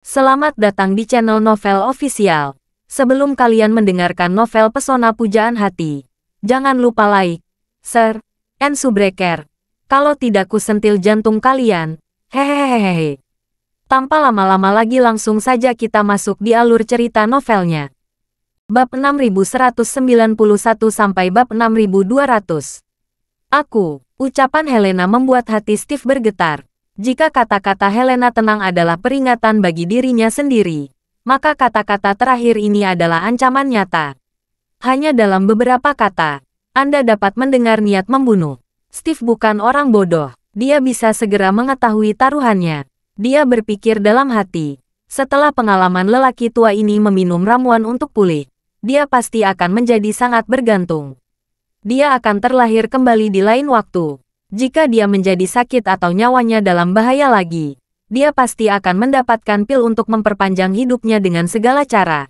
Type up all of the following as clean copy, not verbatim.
Selamat datang di channel Novel Official. Sebelum kalian mendengarkan novel Pesona Pujaan Hati, jangan lupa like, share, and subscribe. Kalau tidak kusentil jantung kalian. Hehehehe. Tanpa lama-lama lagi langsung saja kita masuk di alur cerita novelnya. Bab 6191 sampai bab 6200. Aku, ucapan Helena membuat hati Steve bergetar. Jika kata-kata Helena tenang adalah peringatan bagi dirinya sendiri, maka kata-kata terakhir ini adalah ancaman nyata. Hanya dalam beberapa kata, Anda dapat mendengar niat membunuh. Steve bukan orang bodoh, dia bisa segera mengetahui taruhannya. Dia berpikir dalam hati, setelah pengalaman lelaki tua ini meminum ramuan untuk pulih, dia pasti akan menjadi sangat bergantung. Dia akan terlahir kembali di lain waktu. Jika dia menjadi sakit atau nyawanya dalam bahaya lagi, dia pasti akan mendapatkan pil untuk memperpanjang hidupnya dengan segala cara.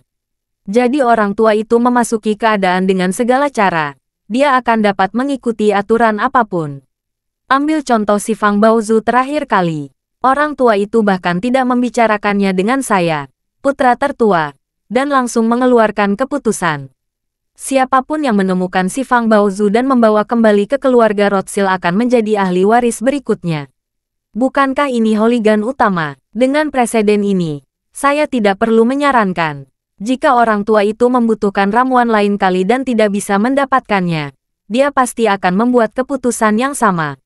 Jadi orang tua itu memasuki keadaan dengan segala cara. Dia akan dapat mengikuti aturan apapun. Ambil contoh si Fang Baozu terakhir kali. Orang tua itu bahkan tidak membicarakannya dengan saya, putra tertua, dan langsung mengeluarkan keputusan. Siapapun yang menemukan si Fang Baozu dan membawa kembali ke keluarga Rothschild akan menjadi ahli waris berikutnya. Bukankah ini hooligan utama? Dengan preseden ini, saya tidak perlu menyarankan. Jika orang tua itu membutuhkan ramuan lain kali dan tidak bisa mendapatkannya, dia pasti akan membuat keputusan yang sama.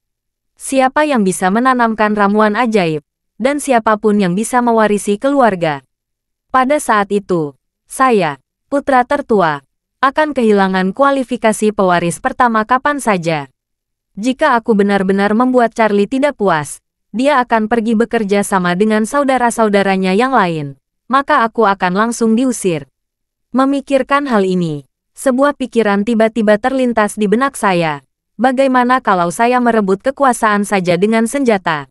Siapa yang bisa menanamkan ramuan ajaib, dan siapapun yang bisa mewarisi keluarga. Pada saat itu, saya, putra tertua, akan kehilangan kualifikasi pewaris pertama kapan saja. Jika aku benar-benar membuat Charlie tidak puas, dia akan pergi bekerja sama dengan saudara-saudaranya yang lain, maka aku akan langsung diusir. Memikirkan hal ini, sebuah pikiran tiba-tiba terlintas di benak saya. Bagaimana kalau saya merebut kekuasaan saja dengan senjata?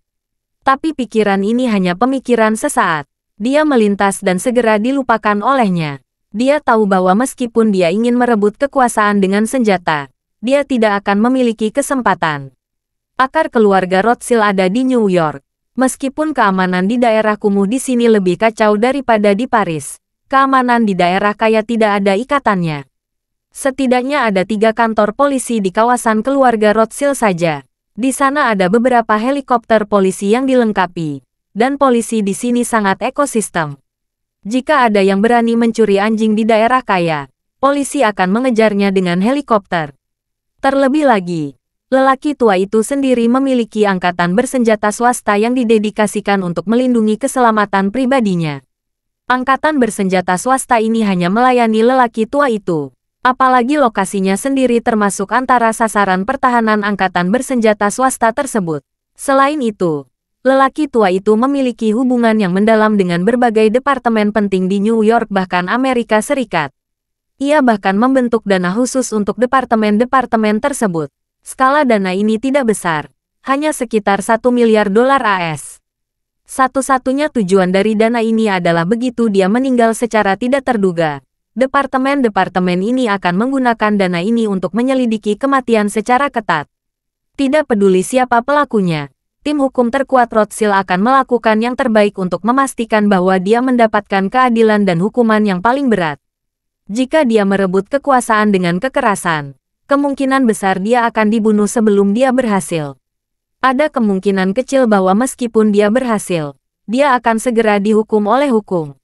Tapi pikiran ini hanya pemikiran sesaat. Dia melintas dan segera dilupakan olehnya. Dia tahu bahwa meskipun dia ingin merebut kekuasaan dengan senjata, dia tidak akan memiliki kesempatan. Akar keluarga Rothschild ada di New York. Meskipun keamanan di daerah kumuh di sini lebih kacau daripada di Paris, keamanan di daerah kaya tidak ada ikatannya. Setidaknya ada 3 kantor polisi di kawasan keluarga Rothschild saja. Di sana ada beberapa helikopter polisi yang dilengkapi, dan polisi di sini sangat ekosistem. Jika ada yang berani mencuri anjing di daerah kaya, polisi akan mengejarnya dengan helikopter. Terlebih lagi, lelaki tua itu sendiri memiliki angkatan bersenjata swasta yang didedikasikan untuk melindungi keselamatan pribadinya. Angkatan bersenjata swasta ini hanya melayani lelaki tua itu, apalagi lokasinya sendiri termasuk antara sasaran pertahanan angkatan bersenjata swasta tersebut. Selain itu, lelaki tua itu memiliki hubungan yang mendalam dengan berbagai departemen penting di New York bahkan Amerika Serikat. Ia bahkan membentuk dana khusus untuk departemen-departemen tersebut. Skala dana ini tidak besar, hanya sekitar $1 miliar AS. Satu-satunya tujuan dari dana ini adalah begitu dia meninggal secara tidak terduga, departemen-departemen ini akan menggunakan dana ini untuk menyelidiki kematian secara ketat. Tidak peduli siapa pelakunya, tim hukum terkuat Rothschild akan melakukan yang terbaik untuk memastikan bahwa dia mendapatkan keadilan dan hukuman yang paling berat. Jika dia merebut kekuasaan dengan kekerasan, kemungkinan besar dia akan dibunuh sebelum dia berhasil. Ada kemungkinan kecil bahwa meskipun dia berhasil, dia akan segera dihukum oleh hukum.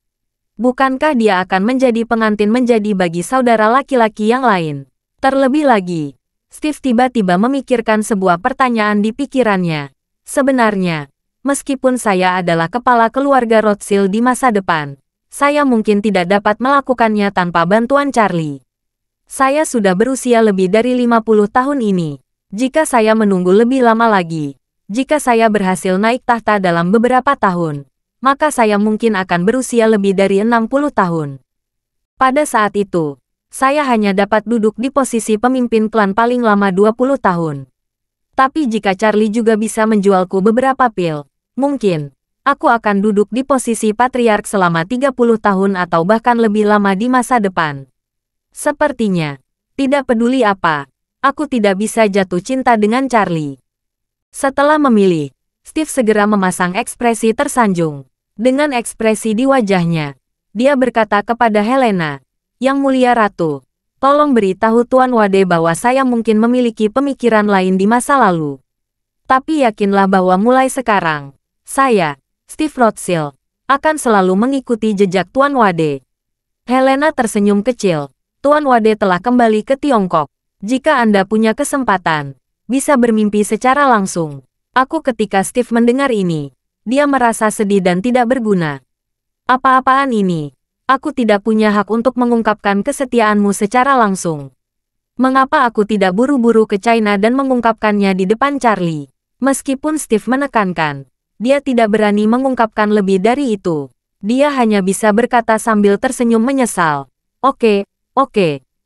Bukankah dia akan menjadi pengantin menjadi bagi saudara laki-laki yang lain? Terlebih lagi, Steve tiba-tiba memikirkan sebuah pertanyaan di pikirannya. Sebenarnya, meskipun saya adalah kepala keluarga Rothschild di masa depan, saya mungkin tidak dapat melakukannya tanpa bantuan Charlie. Saya sudah berusia lebih dari 50 tahun ini. Jika saya menunggu lebih lama lagi, jika saya berhasil naik tahta dalam beberapa tahun, maka saya mungkin akan berusia lebih dari 60 tahun. Pada saat itu, saya hanya dapat duduk di posisi pemimpin klan paling lama 20 tahun. Tapi jika Charlie juga bisa menjualku beberapa pil, mungkin aku akan duduk di posisi patriark selama 30 tahun atau bahkan lebih lama di masa depan. Sepertinya, tidak peduli apa, aku tidak bisa jatuh cinta dengan Charlie. Setelah memilih, Steve segera memasang ekspresi tersanjung. Dengan ekspresi di wajahnya, dia berkata kepada Helena, "Yang mulia ratu, tolong beritahu Tuan Wade bahwa saya mungkin memiliki pemikiran lain di masa lalu. Tapi yakinlah bahwa mulai sekarang, saya, Steve Rothschild, akan selalu mengikuti jejak Tuan Wade." Helena tersenyum kecil. Tuan Wade telah kembali ke Tiongkok. Jika Anda punya kesempatan, bisa bermimpi secara langsung. Aku ketika Steve mendengar ini, dia merasa sedih dan tidak berguna. Apa-apaan ini? Aku tidak punya hak untuk mengungkapkan kesetiaanmu secara langsung. Mengapa aku tidak buru-buru ke China dan mengungkapkannya di depan Charlie? Meskipun Steve menekankan, dia tidak berani mengungkapkan lebih dari itu. Dia hanya bisa berkata sambil tersenyum menyesal. Oke.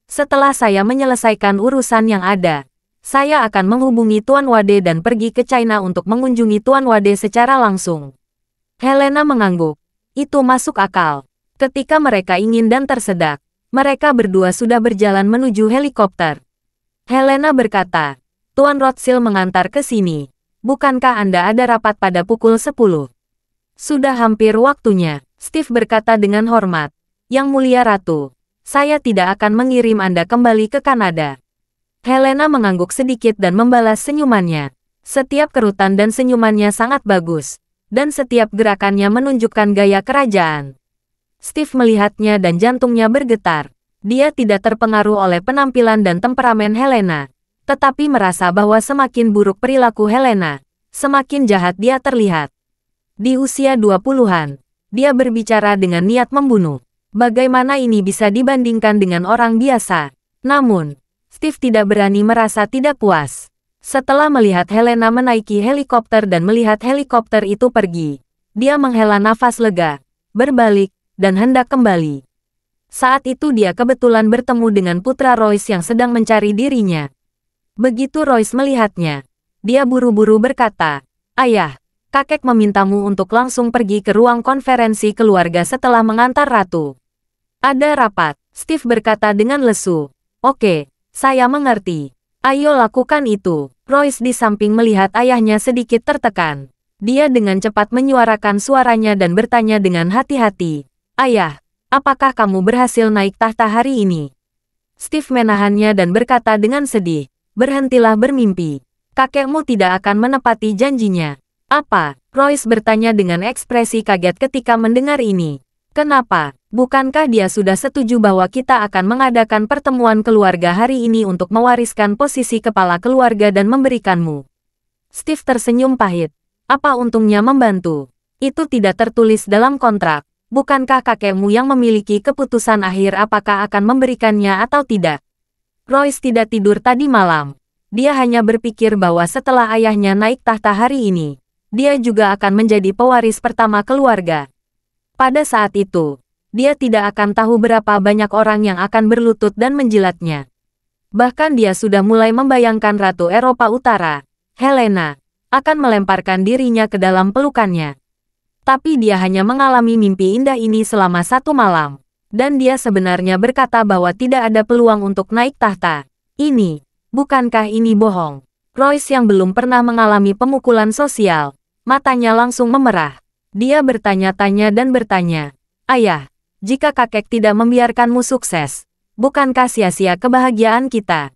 Setelah saya menyelesaikan urusan yang ada, saya akan menghubungi Tuan Wade dan pergi ke China untuk mengunjungi Tuan Wade secara langsung. Helena mengangguk. Itu masuk akal. Ketika mereka ingin dan tersedak, mereka berdua sudah berjalan menuju helikopter. Helena berkata, "Tuan Rothschild mengantar ke sini. Bukankah Anda ada rapat pada pukul 10? Sudah hampir waktunya." Steve berkata dengan hormat, "Yang mulia ratu, saya tidak akan mengirim Anda kembali ke Kanada." Helena mengangguk sedikit dan membalas senyumannya. Setiap kerutan dan senyumannya sangat bagus, dan setiap gerakannya menunjukkan gaya kerajaan. Steve melihatnya dan jantungnya bergetar. Dia tidak terpengaruh oleh penampilan dan temperamen Helena, tetapi merasa bahwa semakin buruk perilaku Helena, semakin jahat dia terlihat. Di usia 20-an, dia berbicara dengan niat membunuh. Bagaimana ini bisa dibandingkan dengan orang biasa? Namun, Steve tidak berani merasa tidak puas. Setelah melihat Helena menaiki helikopter dan melihat helikopter itu pergi, dia menghela nafas lega, berbalik, dan hendak kembali. Saat itu dia kebetulan bertemu dengan putra Royce yang sedang mencari dirinya. Begitu Royce melihatnya, dia buru-buru berkata, "Ayah, kakek memintamu untuk langsung pergi ke ruang konferensi keluarga setelah mengantar ratu." "Ada rapat," Steve berkata dengan lesu. "Oke, saya mengerti. Ayo lakukan itu." Royce di samping melihat ayahnya sedikit tertekan. Dia dengan cepat menyuarakan suaranya dan bertanya dengan hati-hati, "Ayah, apakah kamu berhasil naik tahta hari ini?" Steve menahannya dan berkata dengan sedih, "Berhentilah bermimpi. Kakekmu tidak akan menepati janjinya." "Apa?" Royce bertanya dengan ekspresi kaget ketika mendengar ini. "Kenapa? Bukankah dia sudah setuju bahwa kita akan mengadakan pertemuan keluarga hari ini untuk mewariskan posisi kepala keluarga dan memberikanmu?" Steve tersenyum pahit. "Apa untungnya membantu? Itu tidak tertulis dalam kontrak. Bukankah kakekmu yang memiliki keputusan akhir apakah akan memberikannya atau tidak?" Royce tidak tidur tadi malam. Dia hanya berpikir bahwa setelah ayahnya naik tahta hari ini, dia juga akan menjadi pewaris pertama keluarga. Pada saat itu, dia tidak akan tahu berapa banyak orang yang akan berlutut dan menjilatnya. Bahkan dia sudah mulai membayangkan Ratu Eropa Utara, Helena, akan melemparkan dirinya ke dalam pelukannya. Tapi dia hanya mengalami mimpi indah ini selama 1 malam, dan dia sebenarnya berkata bahwa tidak ada peluang untuk naik tahta. Bukankah ini bohong? Royce yang belum pernah mengalami pemukulan sosial, matanya langsung memerah. Dia bertanya-tanya dan bertanya, "Ayah, jika kakek tidak membiarkanmu sukses, bukankah sia-sia kebahagiaan kita?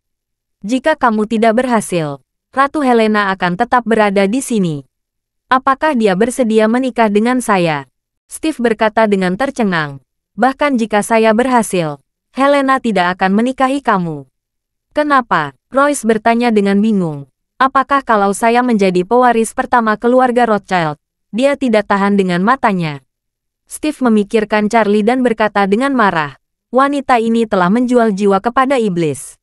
Jika kamu tidak berhasil, Ratu Helena akan tetap berada di sini. Apakah dia bersedia menikah dengan saya?" Steve berkata dengan tercengang, "Bahkan jika saya berhasil, Helena tidak akan menikahi kamu." "Kenapa?" Royce bertanya dengan bingung. "Apakah kalau saya menjadi pewaris pertama keluarga Rothschild, dia tidak tahan dengan matanya?" Steve memikirkan Charlie dan berkata dengan marah, "Wanita ini telah menjual jiwa kepada iblis."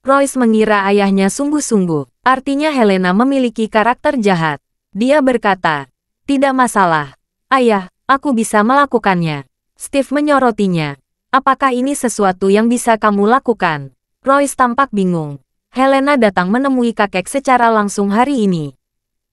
Royce mengira ayahnya sungguh-sungguh, artinya Helena memiliki karakter jahat. Dia berkata, "Tidak masalah. Ayah, aku bisa melakukannya." Steve menyorotinya. "Apakah ini sesuatu yang bisa kamu lakukan?" Royce tampak bingung. "Helena datang menemui kakek secara langsung hari ini.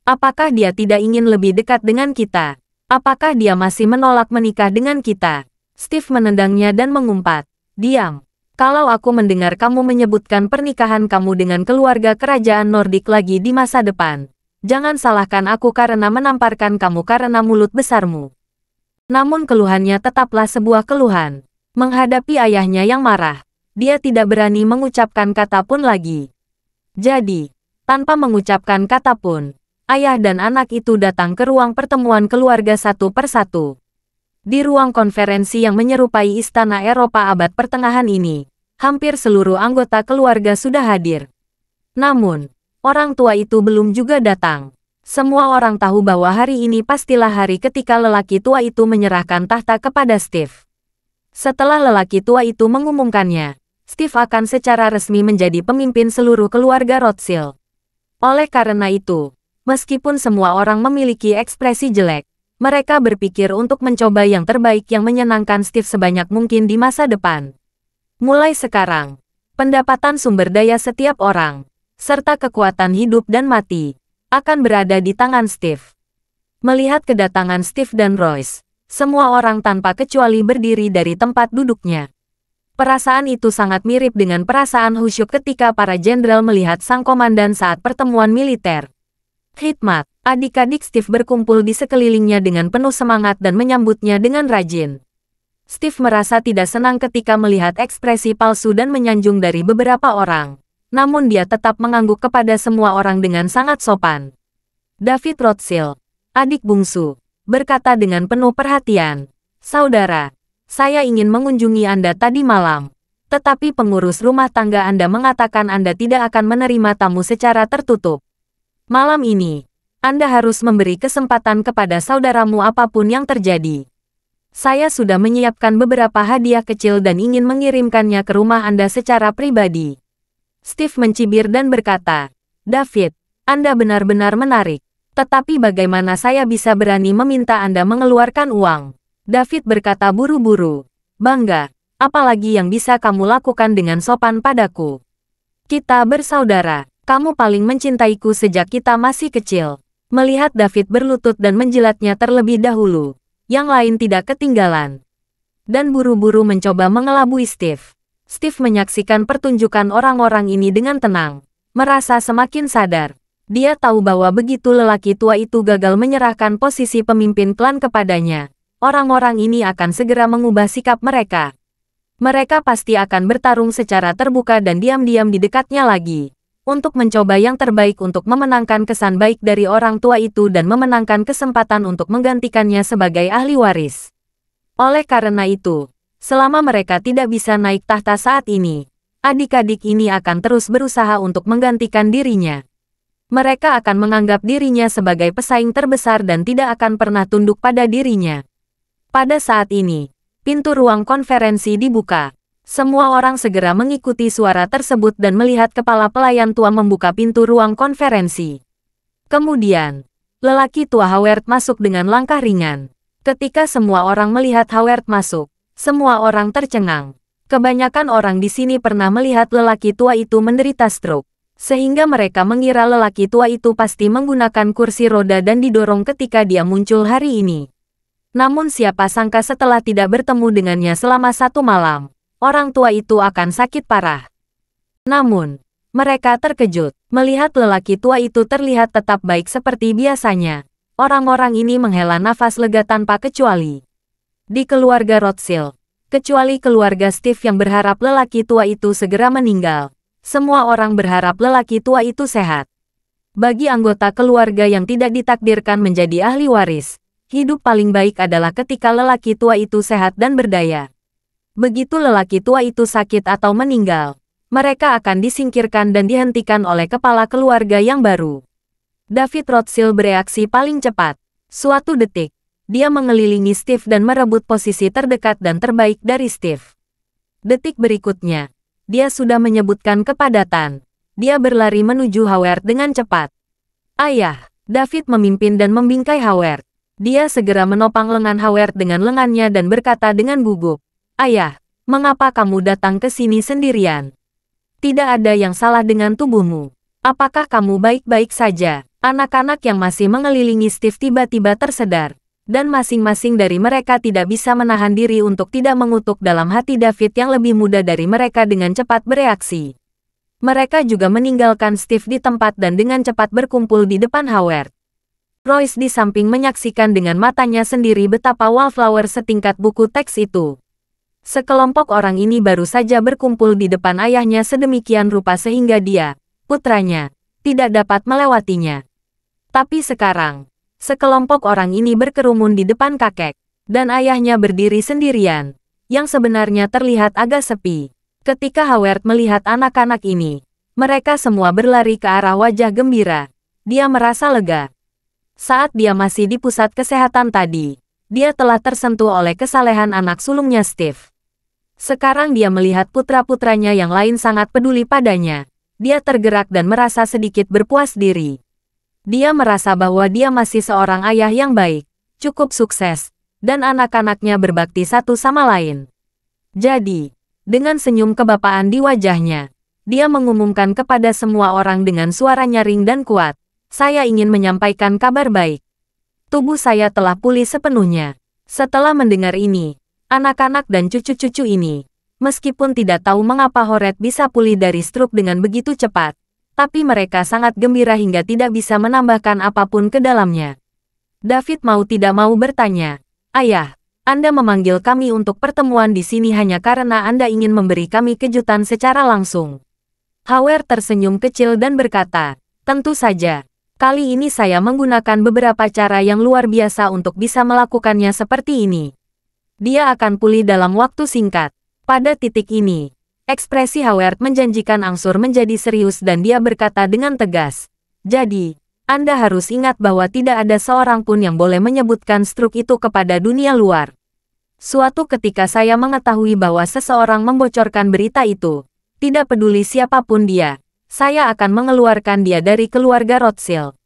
Apakah dia tidak ingin lebih dekat dengan kita? Apakah dia masih menolak menikah dengan kita?" Steve menendangnya dan mengumpat, "Diam. Kalau aku mendengar kamu menyebutkan pernikahan kamu dengan keluarga kerajaan Nordik lagi di masa depan, jangan salahkan aku karena menamparkan kamu karena mulut besarmu." Namun keluhannya tetaplah sebuah keluhan. Menghadapi ayahnya yang marah, dia tidak berani mengucapkan kata pun lagi. Jadi, tanpa mengucapkan kata pun, ayah dan anak itu datang ke ruang pertemuan keluarga satu persatu. Di ruang konferensi yang menyerupai istana Eropa abad pertengahan ini, hampir seluruh anggota keluarga sudah hadir. Namun, orang tua itu belum juga datang. Semua orang tahu bahwa hari ini pastilah hari ketika lelaki tua itu menyerahkan tahta kepada Steve. Setelah lelaki tua itu mengumumkannya, Steve akan secara resmi menjadi pemimpin seluruh keluarga Rothschild. Oleh karena itu, meskipun semua orang memiliki ekspresi jelek, mereka berpikir untuk mencoba yang terbaik yang menyenangkan Steve sebanyak mungkin di masa depan. Mulai sekarang, pendapatan sumber daya setiap orang, serta kekuatan hidup dan mati, akan berada di tangan Steve. Melihat kedatangan Steve dan Royce, semua orang tanpa kecuali berdiri dari tempat duduknya. Perasaan itu sangat mirip dengan perasaan khusyuk ketika para jenderal melihat sang komandan saat pertemuan militer. Khidmat, adik-adik Steve berkumpul di sekelilingnya dengan penuh semangat dan menyambutnya dengan rajin. Steve merasa tidak senang ketika melihat ekspresi palsu dan menyanjung dari beberapa orang. Namun dia tetap mengangguk kepada semua orang dengan sangat sopan. David Rothschild, adik bungsu, berkata dengan penuh perhatian, "Saudara, saya ingin mengunjungi Anda tadi malam. Tetapi pengurus rumah tangga Anda mengatakan Anda tidak akan menerima tamu secara tertutup. Malam ini, Anda harus memberi kesempatan kepada saudaramu apapun yang terjadi. Saya sudah menyiapkan beberapa hadiah kecil dan ingin mengirimkannya ke rumah Anda secara pribadi." Steve mencibir dan berkata, "David, Anda benar-benar menarik. Tetapi bagaimana saya bisa berani meminta Anda mengeluarkan uang?" David berkata buru-buru, "Bangga, apalagi yang bisa kamu lakukan dengan sopan padaku. Kita bersaudara, kamu paling mencintaiku sejak kita masih kecil." Melihat David berlutut dan menjilatnya terlebih dahulu, yang lain tidak ketinggalan. Dan buru-buru mencoba mengelabui Steve. Steve menyaksikan pertunjukan orang-orang ini dengan tenang, merasa semakin sadar. Dia tahu bahwa begitu lelaki tua itu gagal menyerahkan posisi pemimpin klan kepadanya, orang-orang ini akan segera mengubah sikap mereka. Mereka pasti akan bertarung secara terbuka dan diam-diam di dekatnya lagi, untuk mencoba yang terbaik untuk memenangkan kesan baik dari orang tua itu dan memenangkan kesempatan untuk menggantikannya sebagai ahli waris. Oleh karena itu, selama mereka tidak bisa naik tahta saat ini, adik-adik ini akan terus berusaha untuk menggantikan dirinya. Mereka akan menganggap dirinya sebagai pesaing terbesar dan tidak akan pernah tunduk pada dirinya. Pada saat ini, pintu ruang konferensi dibuka. Semua orang segera mengikuti suara tersebut dan melihat kepala pelayan tua membuka pintu ruang konferensi. Kemudian, lelaki tua Howard masuk dengan langkah ringan. Ketika semua orang melihat Howard masuk, semua orang tercengang. Kebanyakan orang di sini pernah melihat lelaki tua itu menderita stroke, sehingga mereka mengira lelaki tua itu pasti menggunakan kursi roda dan didorong ketika dia muncul hari ini. Namun siapa sangka setelah tidak bertemu dengannya selama satu malam, orang tua itu akan sakit parah. Namun, mereka terkejut melihat lelaki tua itu terlihat tetap baik seperti biasanya. Orang-orang ini menghela nafas lega tanpa kecuali. Di keluarga Rothschild, kecuali keluarga Steve yang berharap lelaki tua itu segera meninggal, semua orang berharap lelaki tua itu sehat. Bagi anggota keluarga yang tidak ditakdirkan menjadi ahli waris, hidup paling baik adalah ketika lelaki tua itu sehat dan berdaya. Begitu lelaki tua itu sakit atau meninggal, mereka akan disingkirkan dan dihentikan oleh kepala keluarga yang baru. David Rothschild bereaksi paling cepat. Suatu detik, dia mengelilingi Steve dan merebut posisi terdekat dan terbaik dari Steve. Detik berikutnya, dia sudah menyebutkan kepadatan. Dia berlari menuju Howard dengan cepat. "Ayah!" David memimpin dan membingkai Howard. Dia segera menopang lengan Howard dengan lengannya dan berkata dengan gugup, "Ayah, mengapa kamu datang ke sini sendirian? Tidak ada yang salah dengan tubuhmu. Apakah kamu baik-baik saja?" Anak-anak yang masih mengelilingi Steve tiba-tiba tersedar, dan masing-masing dari mereka tidak bisa menahan diri untuk tidak mengutuk dalam hati David yang lebih muda dari mereka dengan cepat bereaksi. Mereka juga meninggalkan Steve di tempat dan dengan cepat berkumpul di depan Howard. Royce di samping menyaksikan dengan matanya sendiri betapa wallflower setingkat buku teks itu. Sekelompok orang ini baru saja berkumpul di depan ayahnya sedemikian rupa sehingga dia, putranya, tidak dapat melewatinya. Tapi sekarang, sekelompok orang ini berkerumun di depan kakek, dan ayahnya berdiri sendirian, yang sebenarnya terlihat agak sepi. Ketika Howard melihat anak-anak ini, mereka semua berlari ke arah wajah gembira. Dia merasa lega. Saat dia masih di pusat kesehatan tadi, dia telah tersentuh oleh kesalehan anak sulungnya Steve. Sekarang dia melihat putra-putranya yang lain sangat peduli padanya. Dia tergerak dan merasa sedikit berpuas diri. Dia merasa bahwa dia masih seorang ayah yang baik, cukup sukses, dan anak-anaknya berbakti satu sama lain. Jadi, dengan senyum kebapaan di wajahnya, dia mengumumkan kepada semua orang dengan suara nyaring dan kuat, "Saya ingin menyampaikan kabar baik. Tubuh saya telah pulih sepenuhnya." Setelah mendengar ini, anak-anak dan cucu-cucu ini, meskipun tidak tahu mengapa Howard bisa pulih dari stroke dengan begitu cepat, tapi mereka sangat gembira hingga tidak bisa menambahkan apapun ke dalamnya. David mau tidak mau bertanya, "Ayah, Anda memanggil kami untuk pertemuan di sini hanya karena Anda ingin memberi kami kejutan secara langsung?" Howard tersenyum kecil dan berkata, "Tentu saja. Kali ini saya menggunakan beberapa cara yang luar biasa untuk bisa melakukannya seperti ini. Dia akan pulih dalam waktu singkat." Pada titik ini, ekspresi Howard menjanjikan angsur menjadi serius dan dia berkata dengan tegas, "Jadi, Anda harus ingat bahwa tidak ada seorang pun yang boleh menyebutkan stroke itu kepada dunia luar. Suatu ketika saya mengetahui bahwa seseorang membocorkan berita itu, tidak peduli siapapun dia, saya akan mengeluarkan dia dari keluarga Rothschild."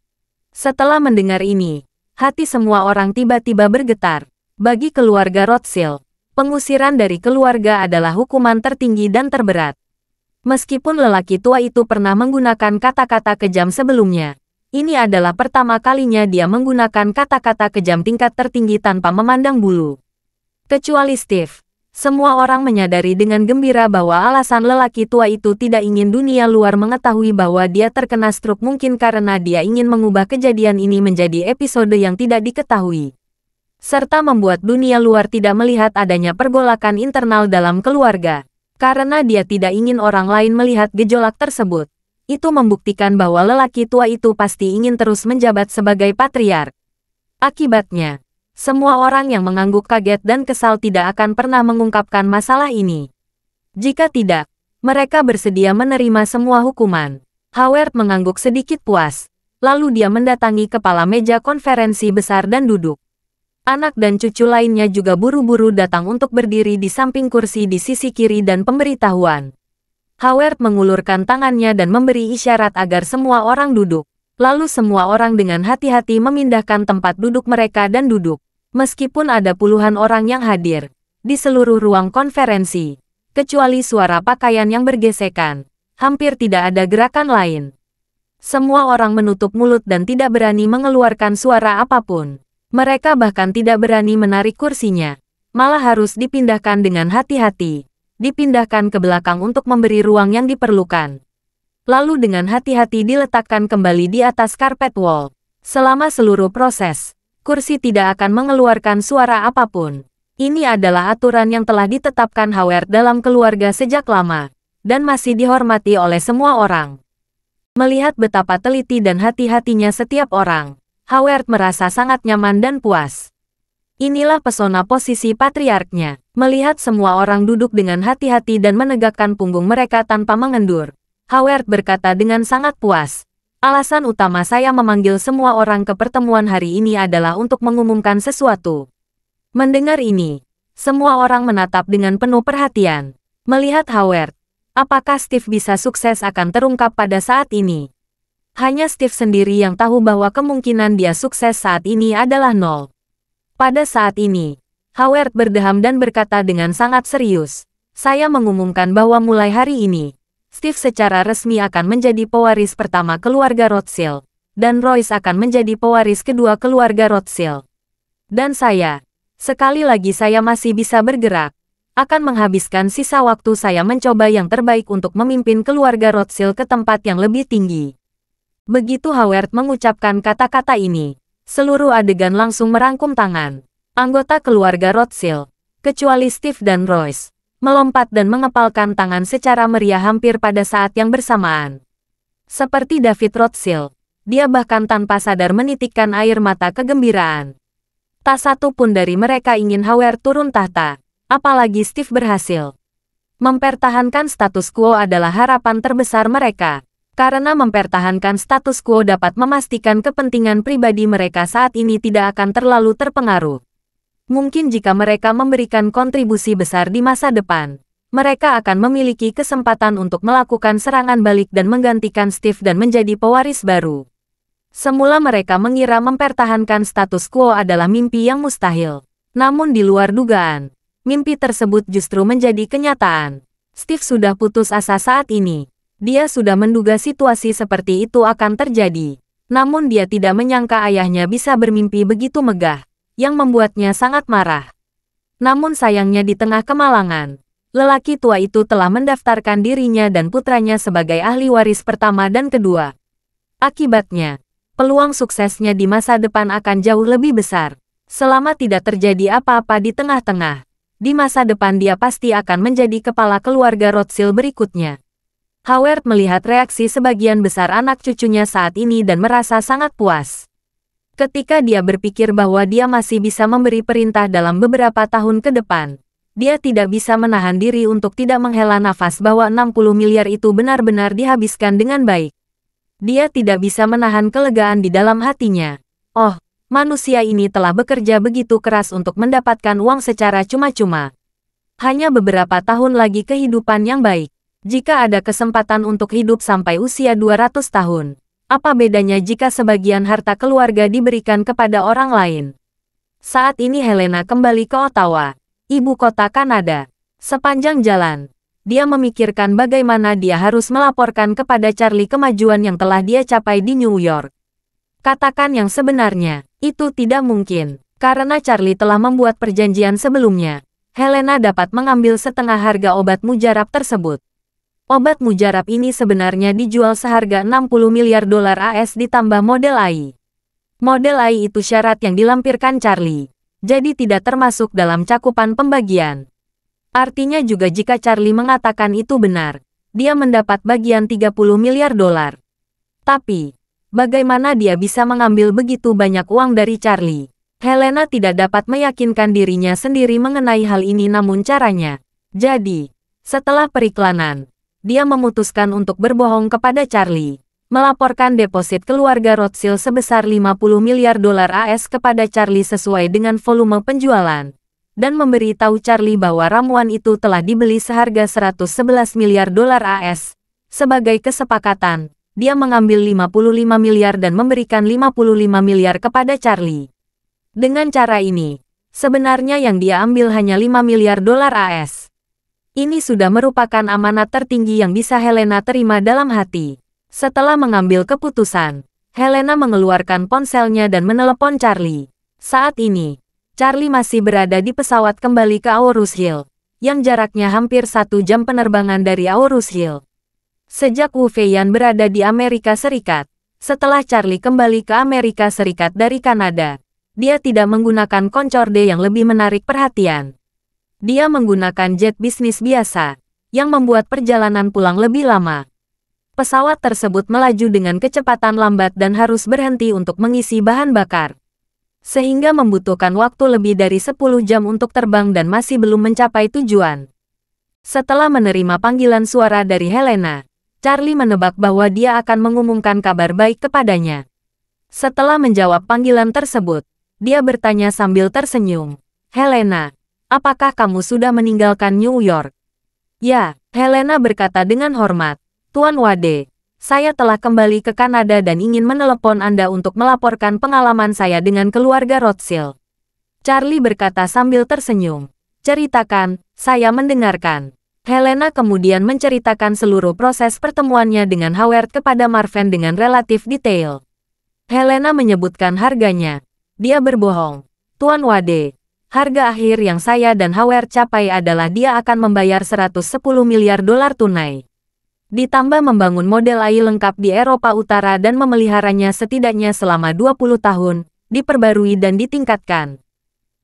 Setelah mendengar ini, hati semua orang tiba-tiba bergetar. Bagi keluarga Rothschild, pengusiran dari keluarga adalah hukuman tertinggi dan terberat. Meskipun lelaki tua itu pernah menggunakan kata-kata kejam sebelumnya, ini adalah pertama kalinya dia menggunakan kata-kata kejam tingkat tertinggi tanpa memandang bulu. Kecuali Steve, semua orang menyadari dengan gembira bahwa alasan lelaki tua itu tidak ingin dunia luar mengetahui bahwa dia terkena stroke mungkin karena dia ingin mengubah kejadian ini menjadi episode yang tidak diketahui, serta membuat dunia luar tidak melihat adanya pergolakan internal dalam keluarga. Karena dia tidak ingin orang lain melihat gejolak tersebut, itu membuktikan bahwa lelaki tua itu pasti ingin terus menjabat sebagai patriark. Akibatnya, semua orang yang mengangguk kaget dan kesal tidak akan pernah mengungkapkan masalah ini. Jika tidak, mereka bersedia menerima semua hukuman. Howard mengangguk sedikit puas, lalu dia mendatangi kepala meja konferensi besar dan duduk. Anak dan cucu lainnya juga buru-buru datang untuk berdiri di samping kursi di sisi kiri dan pemberitahuan. Howard mengulurkan tangannya dan memberi isyarat agar semua orang duduk. Lalu semua orang dengan hati-hati memindahkan tempat duduk mereka dan duduk. Meskipun ada puluhan orang yang hadir di seluruh ruang konferensi, kecuali suara pakaian yang bergesekan, hampir tidak ada gerakan lain. Semua orang menutup mulut dan tidak berani mengeluarkan suara apapun. Mereka bahkan tidak berani menarik kursinya, malah harus dipindahkan dengan hati-hati, dipindahkan ke belakang untuk memberi ruang yang diperlukan. Lalu dengan hati-hati diletakkan kembali di atas karpet wall. Selama seluruh proses, kursi tidak akan mengeluarkan suara apapun. Ini adalah aturan yang telah ditetapkan Howard dalam keluarga sejak lama, dan masih dihormati oleh semua orang. Melihat betapa teliti dan hati-hatinya setiap orang, Howard merasa sangat nyaman dan puas. Inilah pesona posisi patriarknya, melihat semua orang duduk dengan hati-hati dan menegakkan punggung mereka tanpa mengendur. Howard berkata dengan sangat puas, "Alasan utama saya memanggil semua orang ke pertemuan hari ini adalah untuk mengumumkan sesuatu." Mendengar ini, semua orang menatap dengan penuh perhatian. Melihat Howard, apakah Steve bisa sukses akan terungkap pada saat ini. Hanya Steve sendiri yang tahu bahwa kemungkinan dia sukses saat ini adalah nol. Pada saat ini, Howard berdeham dan berkata dengan sangat serius, "Saya mengumumkan bahwa mulai hari ini, Steve secara resmi akan menjadi pewaris pertama keluarga Rothschild, dan Royce akan menjadi pewaris kedua keluarga Rothschild. Dan saya, sekali lagi saya masih bisa bergerak, akan menghabiskan sisa waktu saya mencoba yang terbaik untuk memimpin keluarga Rothschild ke tempat yang lebih tinggi." Begitu Howard mengucapkan kata-kata ini, Seluruh adegan langsung merangkum tangan. Anggota keluarga Rothschild, kecuali Steve dan Royce, melompat dan mengepalkan tangan secara meriah hampir pada saat yang bersamaan. Seperti David Rothschild, dia bahkan tanpa sadar menitikkan air mata kegembiraan. Tak satu pun dari mereka ingin Howard turun tahta, apalagi Steve berhasil. Mempertahankan status quo adalah harapan terbesar mereka, karena mempertahankan status quo dapat memastikan kepentingan pribadi mereka saat ini tidak akan terlalu terpengaruh. Mungkin jika mereka memberikan kontribusi besar di masa depan, mereka akan memiliki kesempatan untuk melakukan serangan balik dan menggantikan Steve dan menjadi pewaris baru. Semula mereka mengira mempertahankan status quo adalah mimpi yang mustahil. Namun di luar dugaan, mimpi tersebut justru menjadi kenyataan. Steve sudah putus asa saat ini. Dia sudah menduga situasi seperti itu akan terjadi. Namun dia tidak menyangka ayahnya bisa bermimpi begitu megah, yang membuatnya sangat marah. Namun sayangnya di tengah kemalangan, lelaki tua itu telah mendaftarkan dirinya dan putranya sebagai ahli waris pertama dan kedua. Akibatnya, peluang suksesnya di masa depan akan jauh lebih besar. Selama tidak terjadi apa-apa di tengah-tengah, di masa depan dia pasti akan menjadi kepala keluarga Rothschild berikutnya. Howard melihat reaksi sebagian besar anak cucunya saat ini dan merasa sangat puas. Ketika dia berpikir bahwa dia masih bisa memberi perintah dalam beberapa tahun ke depan, dia tidak bisa menahan diri untuk tidak menghela nafas bahwa 60 miliar itu benar-benar dihabiskan dengan baik. Dia tidak bisa menahan kelegaan di dalam hatinya. Oh, manusia ini telah bekerja begitu keras untuk mendapatkan uang secara cuma-cuma. Hanya beberapa tahun lagi kehidupan yang baik. Jika ada kesempatan untuk hidup sampai usia 200 tahun, apa bedanya jika sebagian harta keluarga diberikan kepada orang lain? Saat ini Helena kembali ke Ottawa, ibu kota Kanada. Sepanjang jalan, dia memikirkan bagaimana dia harus melaporkan kepada Charlie kemajuan yang telah dia capai di New York. Katakan yang sebenarnya, itu tidak mungkin, karena Charlie telah membuat perjanjian sebelumnya. Helena dapat mengambil setengah harga obat mujarab tersebut. Obat mujarab ini sebenarnya dijual seharga 60 miliar dolar AS ditambah model AI. Model AI itu syarat yang dilampirkan Charlie, jadi tidak termasuk dalam cakupan pembagian. Artinya juga jika Charlie mengatakan itu benar, dia mendapat bagian 30 miliar dolar. Tapi, bagaimana dia bisa mengambil begitu banyak uang dari Charlie? Helena tidak dapat meyakinkan dirinya sendiri mengenai hal ini namun caranya. Jadi, setelah periklanan, dia memutuskan untuk berbohong kepada Charlie, melaporkan deposit keluarga Rothschild sebesar 50 miliar dolar AS kepada Charlie sesuai dengan volume penjualan, dan memberitahu Charlie bahwa ramuan itu telah dibeli seharga 111 miliar dolar AS. Sebagai kesepakatan, dia mengambil 55 miliar dan memberikan 55 miliar kepada Charlie. Dengan cara ini, sebenarnya yang dia ambil hanya 5 miliar dolar AS. Ini sudah merupakan amanat tertinggi yang bisa Helena terima dalam hati. Setelah mengambil keputusan, Helena mengeluarkan ponselnya dan menelepon Charlie. Saat ini, Charlie masih berada di pesawat kembali ke Aurus Hill, yang jaraknya hampir 1 jam penerbangan dari Aurus Hill. Sejak Wu Feiyan berada di Amerika Serikat, setelah Charlie kembali ke Amerika Serikat dari Kanada, dia tidak menggunakan koncorde yang lebih menarik perhatian. Dia menggunakan jet bisnis biasa, yang membuat perjalanan pulang lebih lama. Pesawat tersebut melaju dengan kecepatan lambat dan harus berhenti untuk mengisi bahan bakar. Sehingga membutuhkan waktu lebih dari 10 jam untuk terbang dan masih belum mencapai tujuan. Setelah menerima panggilan suara dari Helena, Charlie menebak bahwa dia akan mengumumkan kabar baik kepadanya. Setelah menjawab panggilan tersebut, dia bertanya sambil tersenyum, "Helena, apakah kamu sudah meninggalkan New York?" "Ya," Helena berkata dengan hormat. "Tuan Wade, saya telah kembali ke Kanada dan ingin menelepon Anda untuk melaporkan pengalaman saya dengan keluarga Rothschild." Charlie berkata sambil tersenyum. "Ceritakan, saya mendengarkan." Helena kemudian menceritakan seluruh proses pertemuannya dengan Howard kepada Marvin dengan relatif detail. Helena menyebutkan harganya. Dia berbohong. "Tuan Wade, harga akhir yang saya dan Howard capai adalah dia akan membayar 110 miliar dolar tunai. Ditambah membangun model AI lengkap di Eropa Utara dan memeliharanya setidaknya selama 20 tahun, diperbarui dan ditingkatkan.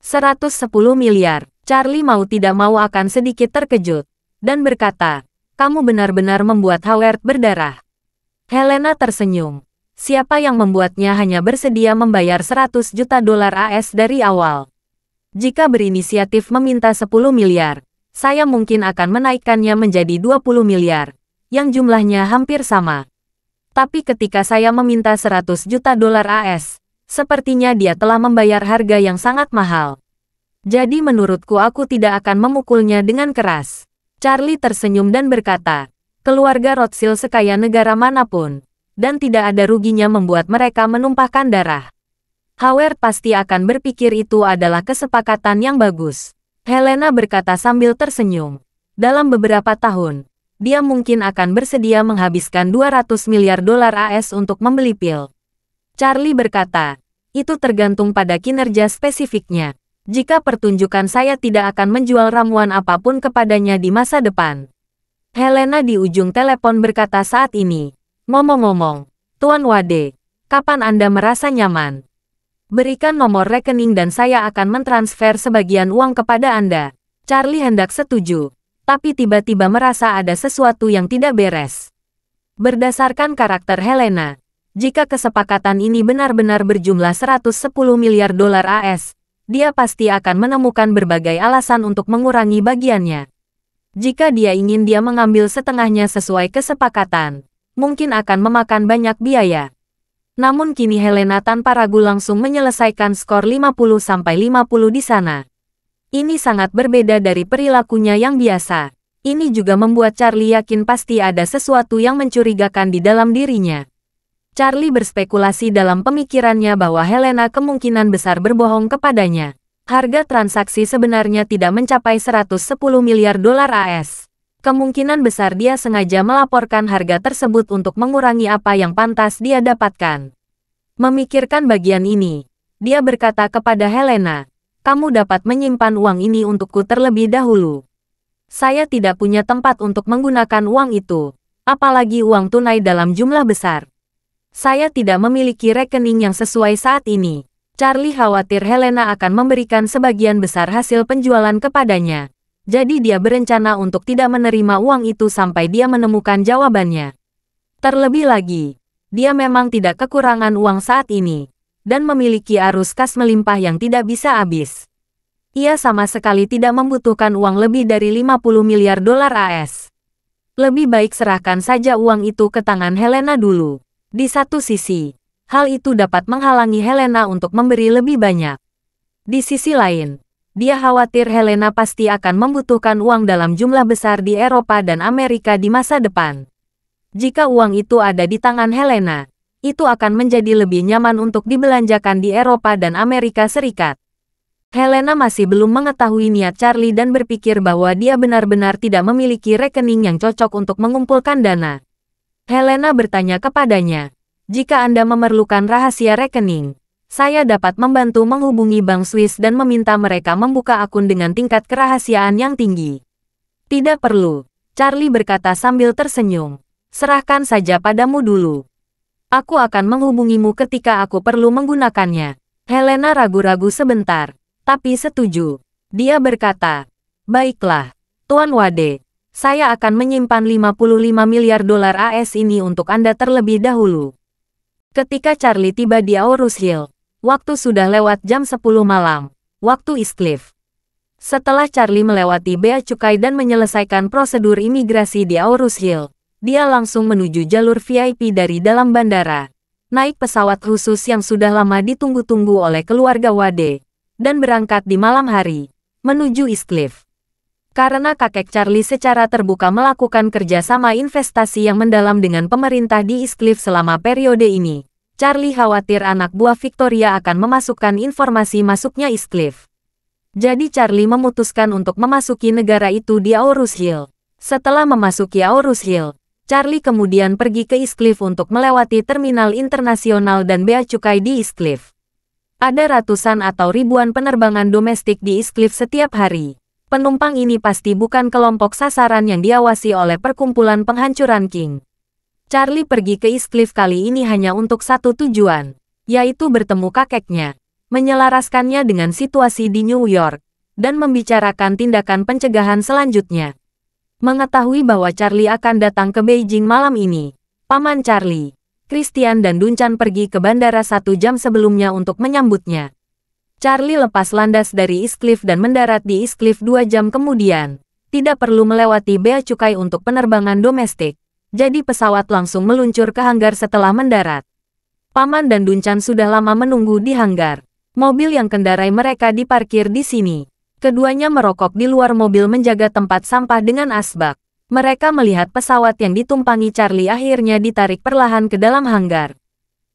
110 miliar. Charlie mau tidak mau akan sedikit terkejut, dan berkata, kamu benar-benar membuat Howard berdarah. Helena tersenyum. Siapa yang membuatnya hanya bersedia membayar 100 juta dolar AS dari awal? Jika berinisiatif meminta 10 miliar, saya mungkin akan menaikkannya menjadi 20 miliar, yang jumlahnya hampir sama. Tapi ketika saya meminta 100 juta dolar AS, sepertinya dia telah membayar harga yang sangat mahal. Jadi menurutku aku tidak akan memukulnya dengan keras. Charlie tersenyum dan berkata, keluarga Rothschild sekaya negara manapun, dan tidak ada ruginya membuat mereka menumpahkan darah. Howard pasti akan berpikir itu adalah kesepakatan yang bagus. Helena berkata sambil tersenyum. Dalam beberapa tahun, dia mungkin akan bersedia menghabiskan 200 miliar dolar AS untuk membeli pil. Charlie berkata, itu tergantung pada kinerja spesifiknya. Jika pertunjukan saya tidak akan menjual ramuan apapun kepadanya di masa depan. Helena di ujung telepon berkata saat ini, ngomong-ngomong, Tuan Wade, kapan Anda merasa nyaman? Berikan nomor rekening dan saya akan mentransfer sebagian uang kepada Anda. Charlie hendak setuju, tapi tiba-tiba merasa ada sesuatu yang tidak beres. Berdasarkan karakter Helena, jika kesepakatan ini benar-benar berjumlah 110 miliar dolar AS, dia pasti akan menemukan berbagai alasan untuk mengurangi bagiannya. Jika dia ingin dia mengambil setengahnya sesuai kesepakatan, mungkin akan memakan banyak biaya. Namun kini Helena tanpa ragu langsung menyelesaikan skor 50-50 di sana. Ini sangat berbeda dari perilakunya yang biasa. Ini juga membuat Charlie yakin pasti ada sesuatu yang mencurigakan di dalam dirinya. Charlie berspekulasi dalam pemikirannya bahwa Helena kemungkinan besar berbohong kepadanya. Harga transaksi sebenarnya tidak mencapai 110 miliar dolar AS. Kemungkinan besar dia sengaja melaporkan harga tersebut untuk mengurangi apa yang pantas dia dapatkan. Memikirkan bagian ini, dia berkata kepada Helena, kamu dapat menyimpan uang ini untukku terlebih dahulu. Saya tidak punya tempat untuk menggunakan uang itu, apalagi uang tunai dalam jumlah besar. Saya tidak memiliki rekening yang sesuai saat ini. Charlie khawatir Helena akan memberikan sebagian besar hasil penjualan kepadanya. Jadi dia berencana untuk tidak menerima uang itu sampai dia menemukan jawabannya. Terlebih lagi, dia memang tidak kekurangan uang saat ini, dan memiliki arus kas melimpah yang tidak bisa habis. Ia sama sekali tidak membutuhkan uang lebih dari 50 miliar dolar AS. Lebih baik serahkan saja uang itu ke tangan Helena dulu. Di satu sisi, hal itu dapat menghalangi Helena untuk memberi lebih banyak. Di sisi lain, dia khawatir Helena pasti akan membutuhkan uang dalam jumlah besar di Eropa dan Amerika di masa depan. Jika uang itu ada di tangan Helena, itu akan menjadi lebih nyaman untuk dibelanjakan di Eropa dan Amerika Serikat. Helena masih belum mengetahui niat Charlie dan berpikir bahwa dia benar-benar tidak memiliki rekening yang cocok untuk mengumpulkan dana. Helena bertanya kepadanya, jika Anda memerlukan rahasia rekening, saya dapat membantu menghubungi Bank Swiss dan meminta mereka membuka akun dengan tingkat kerahasiaan yang tinggi. Tidak perlu, Charlie berkata sambil tersenyum. Serahkan saja padamu dulu. Aku akan menghubungimu ketika aku perlu menggunakannya. Helena ragu-ragu sebentar, tapi setuju. Dia berkata, baiklah, Tuan Wade. Saya akan menyimpan 55 miliar dolar AS ini untuk Anda terlebih dahulu. Ketika Charlie tiba di Aurus Hill, waktu sudah lewat jam 10 malam, waktu East Cliff. Setelah Charlie melewati bea cukai dan menyelesaikan prosedur imigrasi di Aurus Hill, dia langsung menuju jalur VIP dari dalam bandara, naik pesawat khusus yang sudah lama ditunggu-tunggu oleh keluarga Wade, dan berangkat di malam hari, menuju East Cliff. Karena kakek Charlie secara terbuka melakukan kerjasama investasi yang mendalam dengan pemerintah di East Cliff selama periode ini, Charlie khawatir anak buah Victoria akan memasukkan informasi masuknya East Cliff. Jadi Charlie memutuskan untuk memasuki negara itu di Aurus Hill. Setelah memasuki Aurus Hill, Charlie kemudian pergi ke East Cliff untuk melewati terminal internasional dan bea cukai di East Cliff. Ada ratusan atau ribuan penerbangan domestik di East Cliff setiap hari. Penumpang ini pasti bukan kelompok sasaran yang diawasi oleh perkumpulan penghancuran King. Charlie pergi ke East Cliff kali ini hanya untuk satu tujuan, yaitu bertemu kakeknya, menyelaraskannya dengan situasi di New York, dan membicarakan tindakan pencegahan selanjutnya. Mengetahui bahwa Charlie akan datang ke Beijing malam ini, Paman Charlie, Christian dan Duncan pergi ke bandara 1 jam sebelumnya untuk menyambutnya. Charlie lepas landas dari East Cliff dan mendarat di East Cliff 2 jam kemudian. Tidak perlu melewati bea cukai untuk penerbangan domestik, jadi pesawat langsung meluncur ke hanggar setelah mendarat. Paman dan Duncan sudah lama menunggu di hanggar. Mobil yang kendarai mereka diparkir di sini. Keduanya merokok di luar mobil menjaga tempat sampah dengan asbak. Mereka melihat pesawat yang ditumpangi Charlie akhirnya ditarik perlahan ke dalam hanggar.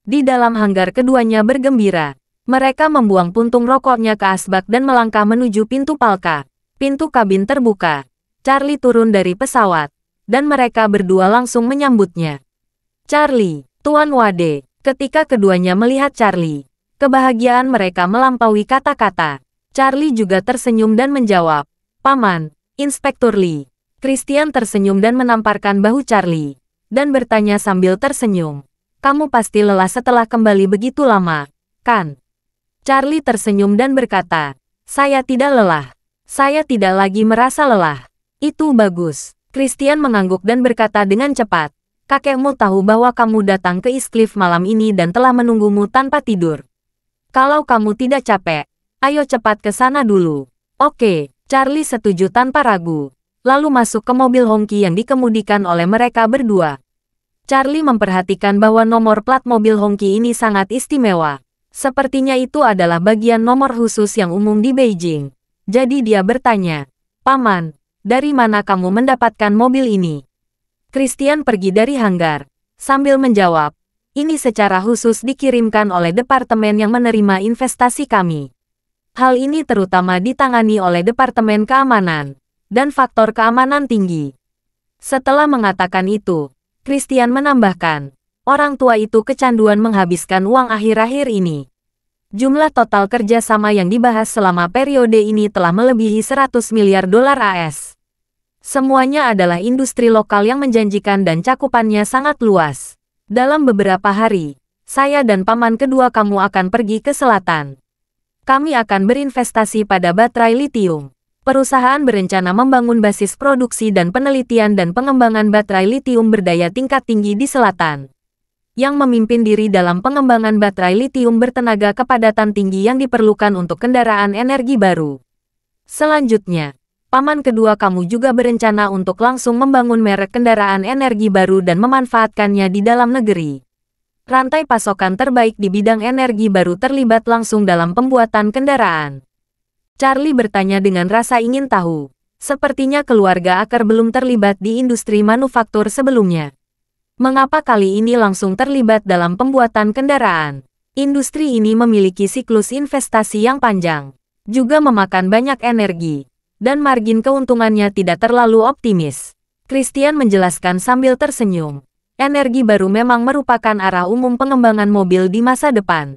Di dalam hanggar keduanya bergembira. Mereka membuang puntung rokoknya ke asbak dan melangkah menuju pintu palka. Pintu kabin terbuka. Charlie turun dari pesawat, dan mereka berdua langsung menyambutnya. Charlie, Tuan Wade. Ketika keduanya melihat Charlie, kebahagiaan mereka melampaui kata-kata. Charlie juga tersenyum dan menjawab, Paman, Inspektur Lee. Christian tersenyum dan menamparkan bahu Charlie, dan bertanya sambil tersenyum, kamu pasti lelah setelah kembali begitu lama, kan? Charlie tersenyum dan berkata, saya tidak lelah. Saya tidak lagi merasa lelah. Itu bagus. Christian mengangguk dan berkata dengan cepat, kakekmu tahu bahwa kamu datang ke East Cliff malam ini dan telah menunggumu tanpa tidur. Kalau kamu tidak capek, ayo cepat ke sana dulu. Oke, Charlie setuju tanpa ragu. Lalu masuk ke mobil Hongqi yang dikemudikan oleh mereka berdua. Charlie memperhatikan bahwa nomor plat mobil Hongqi ini sangat istimewa. Sepertinya itu adalah bagian nomor khusus yang umum di Beijing. Jadi dia bertanya, Paman, dari mana kamu mendapatkan mobil ini? Christian pergi dari hanggar, sambil menjawab, ini secara khusus dikirimkan oleh departemen yang menerima investasi kami. Hal ini terutama ditangani oleh Departemen Keamanan, dan faktor keamanan tinggi. Setelah mengatakan itu, Christian menambahkan, orang tua itu kecanduan menghabiskan uang akhir-akhir ini. Jumlah total kerjasama yang dibahas selama periode ini telah melebihi 100 miliar dolar AS. Semuanya adalah industri lokal yang menjanjikan dan cakupannya sangat luas. Dalam beberapa hari, saya dan paman kedua kamu akan pergi ke selatan. Kami akan berinvestasi pada baterai litium. Perusahaan berencana membangun basis produksi dan penelitian dan pengembangan baterai litium berdaya tingkat tinggi di selatan. Yang memimpin diri dalam pengembangan baterai litium bertenaga kepadatan tinggi yang diperlukan untuk kendaraan energi baru. Selanjutnya, paman kedua kamu juga berencana untuk langsung membangun merek kendaraan energi baru dan memanfaatkannya di dalam negeri. Rantai pasokan terbaik di bidang energi baru terlibat langsung dalam pembuatan kendaraan. Charlie bertanya dengan rasa ingin tahu. Sepertinya keluarga Aker belum terlibat di industri manufaktur sebelumnya. Mengapa kali ini langsung terlibat dalam pembuatan kendaraan? Industri ini memiliki siklus investasi yang panjang, juga memakan banyak energi, dan margin keuntungannya tidak terlalu optimis. Christian menjelaskan sambil tersenyum. Energi baru memang merupakan arah umum pengembangan mobil di masa depan.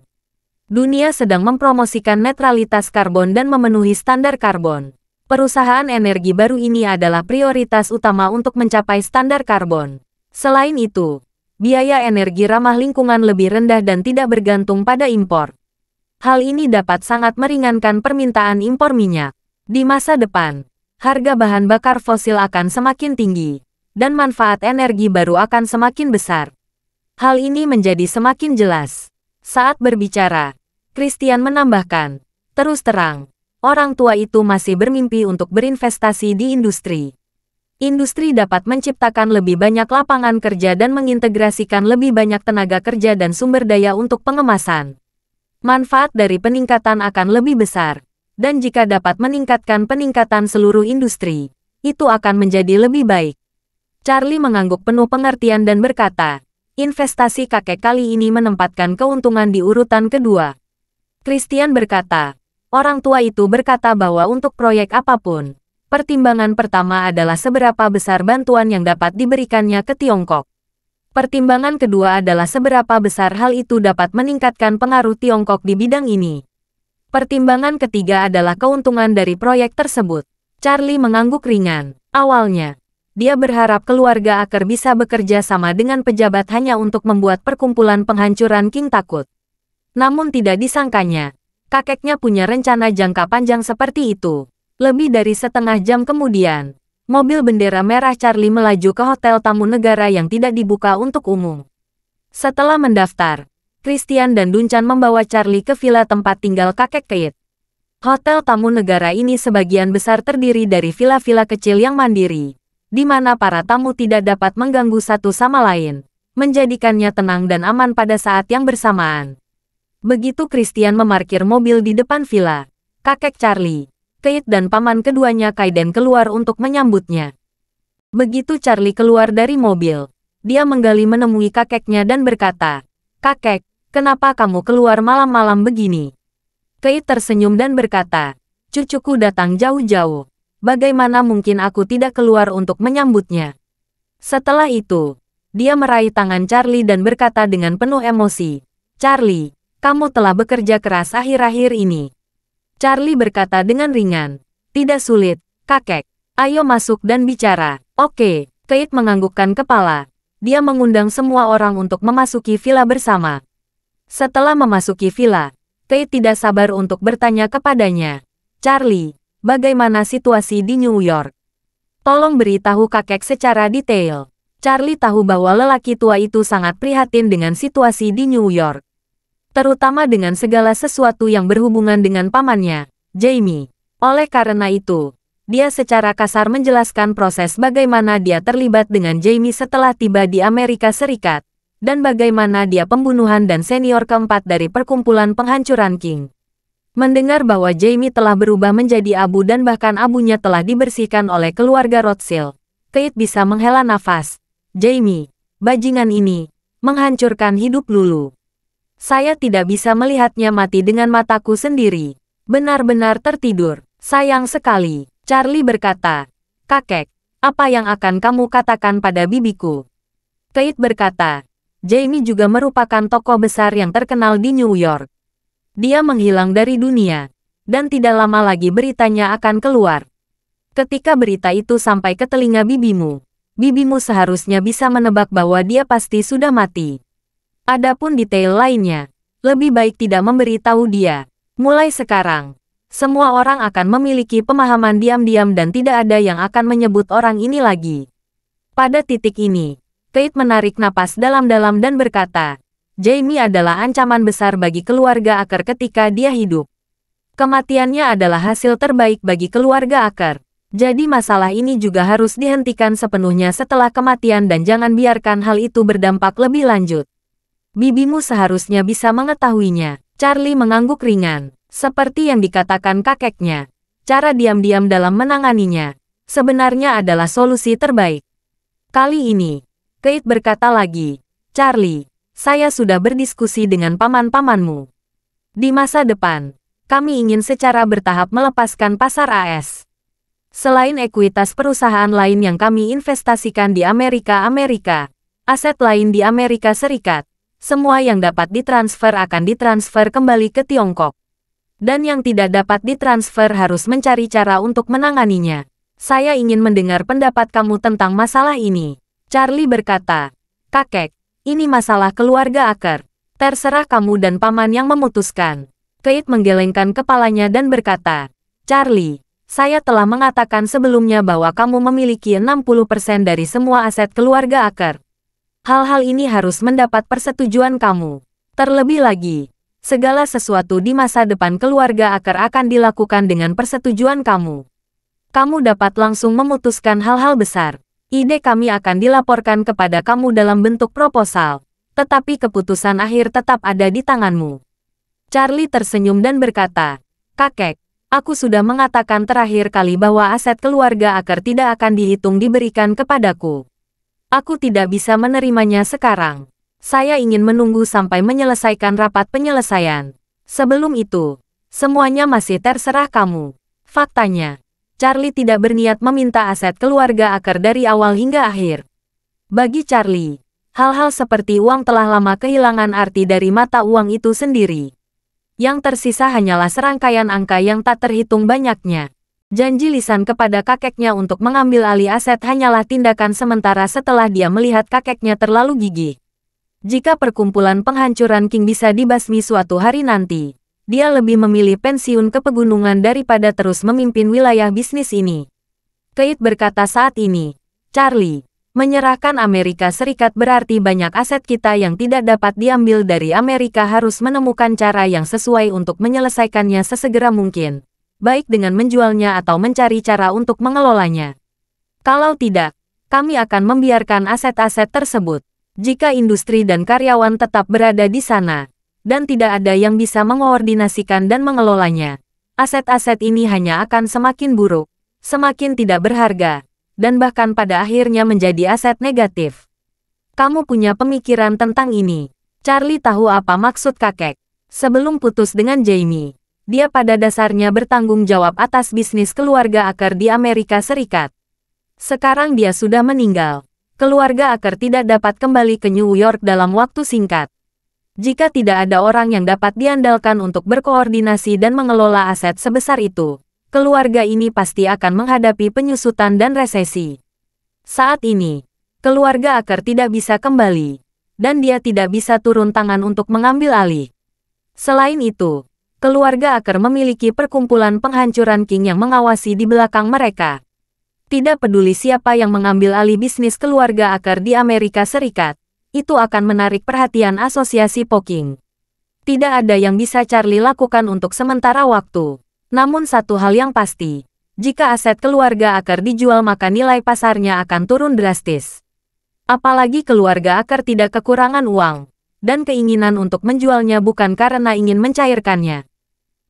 Dunia sedang mempromosikan netralitas karbon dan memenuhi standar karbon. Perusahaan energi baru ini adalah prioritas utama untuk mencapai standar karbon. Selain itu, biaya energi ramah lingkungan lebih rendah dan tidak bergantung pada impor. Hal ini dapat sangat meringankan permintaan impor minyak. Di masa depan, harga bahan bakar fosil akan semakin tinggi, dan manfaat energi baru akan semakin besar. Hal ini menjadi semakin jelas. Saat berbicara, Christian menambahkan, terus terang, orang tua itu masih bermimpi untuk berinvestasi di industri. Industri dapat menciptakan lebih banyak lapangan kerja dan mengintegrasikan lebih banyak tenaga kerja dan sumber daya untuk pengemasan. Manfaat dari peningkatan akan lebih besar, dan jika dapat meningkatkan peningkatan seluruh industri, itu akan menjadi lebih baik. Charlie mengangguk penuh pengertian dan berkata, investasi kakek kali ini menempatkan keuntungan di urutan kedua. Christian berkata, orang tua itu berkata bahwa untuk proyek apapun, pertimbangan pertama adalah seberapa besar bantuan yang dapat diberikannya ke Tiongkok. Pertimbangan kedua adalah seberapa besar hal itu dapat meningkatkan pengaruh Tiongkok di bidang ini. Pertimbangan ketiga adalah keuntungan dari proyek tersebut. Charlie mengangguk ringan. Awalnya, dia berharap keluarga Aker bisa bekerja sama dengan pejabat hanya untuk membuat perkumpulan penghancuran King Takut. Namun tidak disangkanya, kakeknya punya rencana jangka panjang seperti itu. Lebih dari setengah jam kemudian, mobil bendera merah Charlie melaju ke hotel tamu negara yang tidak dibuka untuk umum. Setelah mendaftar, Christian dan Duncan membawa Charlie ke villa tempat tinggal kakek Keith. Hotel tamu negara ini sebagian besar terdiri dari villa-villa kecil yang mandiri, di mana para tamu tidak dapat mengganggu satu sama lain, menjadikannya tenang dan aman pada saat yang bersamaan. Begitu Christian memarkir mobil di depan villa, kakek Charlie, Keith dan paman keduanya Kaiden keluar untuk menyambutnya. Begitu Charlie keluar dari mobil, dia menggali menemui kakeknya dan berkata, "Kakek, kenapa kamu keluar malam-malam begini?" Keith tersenyum dan berkata, "Cucuku datang jauh-jauh. Bagaimana mungkin aku tidak keluar untuk menyambutnya?" Setelah itu, dia meraih tangan Charlie dan berkata dengan penuh emosi, "Charlie, kamu telah bekerja keras akhir-akhir ini." Charlie berkata dengan ringan, "Tidak sulit, kakek. Ayo masuk dan bicara." "Oke." Keith menganggukkan kepala. Dia mengundang semua orang untuk memasuki villa bersama. Setelah memasuki villa, Keith tidak sabar untuk bertanya kepadanya, "Charlie, bagaimana situasi di New York? Tolong beritahu kakek secara detail." Charlie tahu bahwa lelaki tua itu sangat prihatin dengan situasi di New York, terutama dengan segala sesuatu yang berhubungan dengan pamannya, Jamie. Oleh karena itu, dia secara kasar menjelaskan proses bagaimana dia terlibat dengan Jamie setelah tiba di Amerika Serikat, dan bagaimana dia pembunuhan dan senior keempat dari perkumpulan penghancuran King. Mendengar bahwa Jamie telah berubah menjadi abu dan bahkan abunya telah dibersihkan oleh keluarga Rothschild, Keith bisa menghela nafas. "Jamie, bajingan ini, menghancurkan hidup Lulu. Saya tidak bisa melihatnya mati dengan mataku sendiri. Benar-benar tertidur. Sayang sekali." Charlie berkata, "Kakek, apa yang akan kamu katakan pada bibiku?" Keith berkata, "Jamie juga merupakan tokoh besar yang terkenal di New York. Dia menghilang dari dunia, dan tidak lama lagi beritanya akan keluar. Ketika berita itu sampai ke telinga bibimu seharusnya bisa menebak bahwa dia pasti sudah mati. Adapun detail lainnya, lebih baik tidak memberitahu dia. Mulai sekarang, semua orang akan memiliki pemahaman diam-diam dan tidak ada yang akan menyebut orang ini lagi." Pada titik ini, Keith menarik napas dalam-dalam dan berkata, "Jamie adalah ancaman besar bagi keluarga Aker ketika dia hidup. Kematiannya adalah hasil terbaik bagi keluarga Aker. Jadi masalah ini juga harus dihentikan sepenuhnya setelah kematian dan jangan biarkan hal itu berdampak lebih lanjut. Bibimu seharusnya bisa mengetahuinya." Charlie mengangguk ringan. Seperti yang dikatakan kakeknya, cara diam-diam dalam menanganinya sebenarnya adalah solusi terbaik. Kali ini, Keith berkata lagi, "Charlie, saya sudah berdiskusi dengan paman-pamanmu. Di masa depan, kami ingin secara bertahap melepaskan pasar AS. Selain ekuitas perusahaan lain yang kami investasikan di Amerika, aset lain di Amerika Serikat, semua yang dapat ditransfer akan ditransfer kembali ke Tiongkok. Dan yang tidak dapat ditransfer harus mencari cara untuk menanganinya. Saya ingin mendengar pendapat kamu tentang masalah ini." Charlie berkata, "Kakek, ini masalah keluarga Aker. Terserah kamu dan paman yang memutuskan." Keith menggelengkan kepalanya dan berkata, "Charlie, saya telah mengatakan sebelumnya bahwa kamu memiliki 60% dari semua aset keluarga Aker. Hal-hal ini harus mendapat persetujuan kamu. Terlebih lagi, segala sesuatu di masa depan keluarga Aker akan dilakukan dengan persetujuan kamu. Kamu dapat langsung memutuskan hal-hal besar. Ide kami akan dilaporkan kepada kamu dalam bentuk proposal, tetapi keputusan akhir tetap ada di tanganmu." Charlie tersenyum dan berkata, "Kakek, aku sudah mengatakan terakhir kali bahwa aset keluarga Aker tidak akan dihitung diberikan kepadaku. Aku tidak bisa menerimanya sekarang. Saya ingin menunggu sampai menyelesaikan rapat penyelesaian. Sebelum itu, semuanya masih terserah kamu." Faktanya, Charlie tidak berniat meminta aset keluarga Aker dari awal hingga akhir. Bagi Charlie, hal-hal seperti uang telah lama kehilangan arti dari mata uang itu sendiri. Yang tersisa hanyalah serangkaian angka yang tak terhitung banyaknya. Janji lisan kepada kakeknya untuk mengambil alih aset hanyalah tindakan sementara setelah dia melihat kakeknya terlalu gigih. Jika perkumpulan penghancuran King bisa dibasmi suatu hari nanti, dia lebih memilih pensiun ke pegunungan daripada terus memimpin wilayah bisnis ini. Keith berkata saat ini, Charlie, menyerahkan Amerika Serikat berarti banyak aset kita yang tidak dapat diambil dari Amerika harus menemukan cara yang sesuai untuk menyelesaikannya sesegera mungkin, baik dengan menjualnya atau mencari cara untuk mengelolanya. Kalau tidak, kami akan membiarkan aset-aset tersebut. Jika industri dan karyawan tetap berada di sana, dan tidak ada yang bisa mengoordinasikan dan mengelolanya, aset-aset ini hanya akan semakin buruk, semakin tidak berharga, dan bahkan pada akhirnya menjadi aset negatif. Kamu punya pemikiran tentang ini. Charlie tahu apa maksud kakek. Sebelum putus dengan Jamie, dia pada dasarnya bertanggung jawab atas bisnis keluarga Acker di Amerika Serikat. Sekarang dia sudah meninggal. Keluarga Acker tidak dapat kembali ke New York dalam waktu singkat. Jika tidak ada orang yang dapat diandalkan untuk berkoordinasi dan mengelola aset sebesar itu, keluarga ini pasti akan menghadapi penyusutan dan resesi. Saat ini, keluarga Acker tidak bisa kembali, dan dia tidak bisa turun tangan untuk mengambil alih. Selain itu, keluarga Acker memiliki perkumpulan penghancuran King yang mengawasi di belakang mereka. Tidak peduli siapa yang mengambil alih bisnis keluarga Acker di Amerika Serikat, itu akan menarik perhatian asosiasi Poking. Tidak ada yang bisa Charlie lakukan untuk sementara waktu. Namun satu hal yang pasti, jika aset keluarga Acker dijual maka nilai pasarnya akan turun drastis. Apalagi keluarga Acker tidak kekurangan uang, dan keinginan untuk menjualnya bukan karena ingin mencairkannya,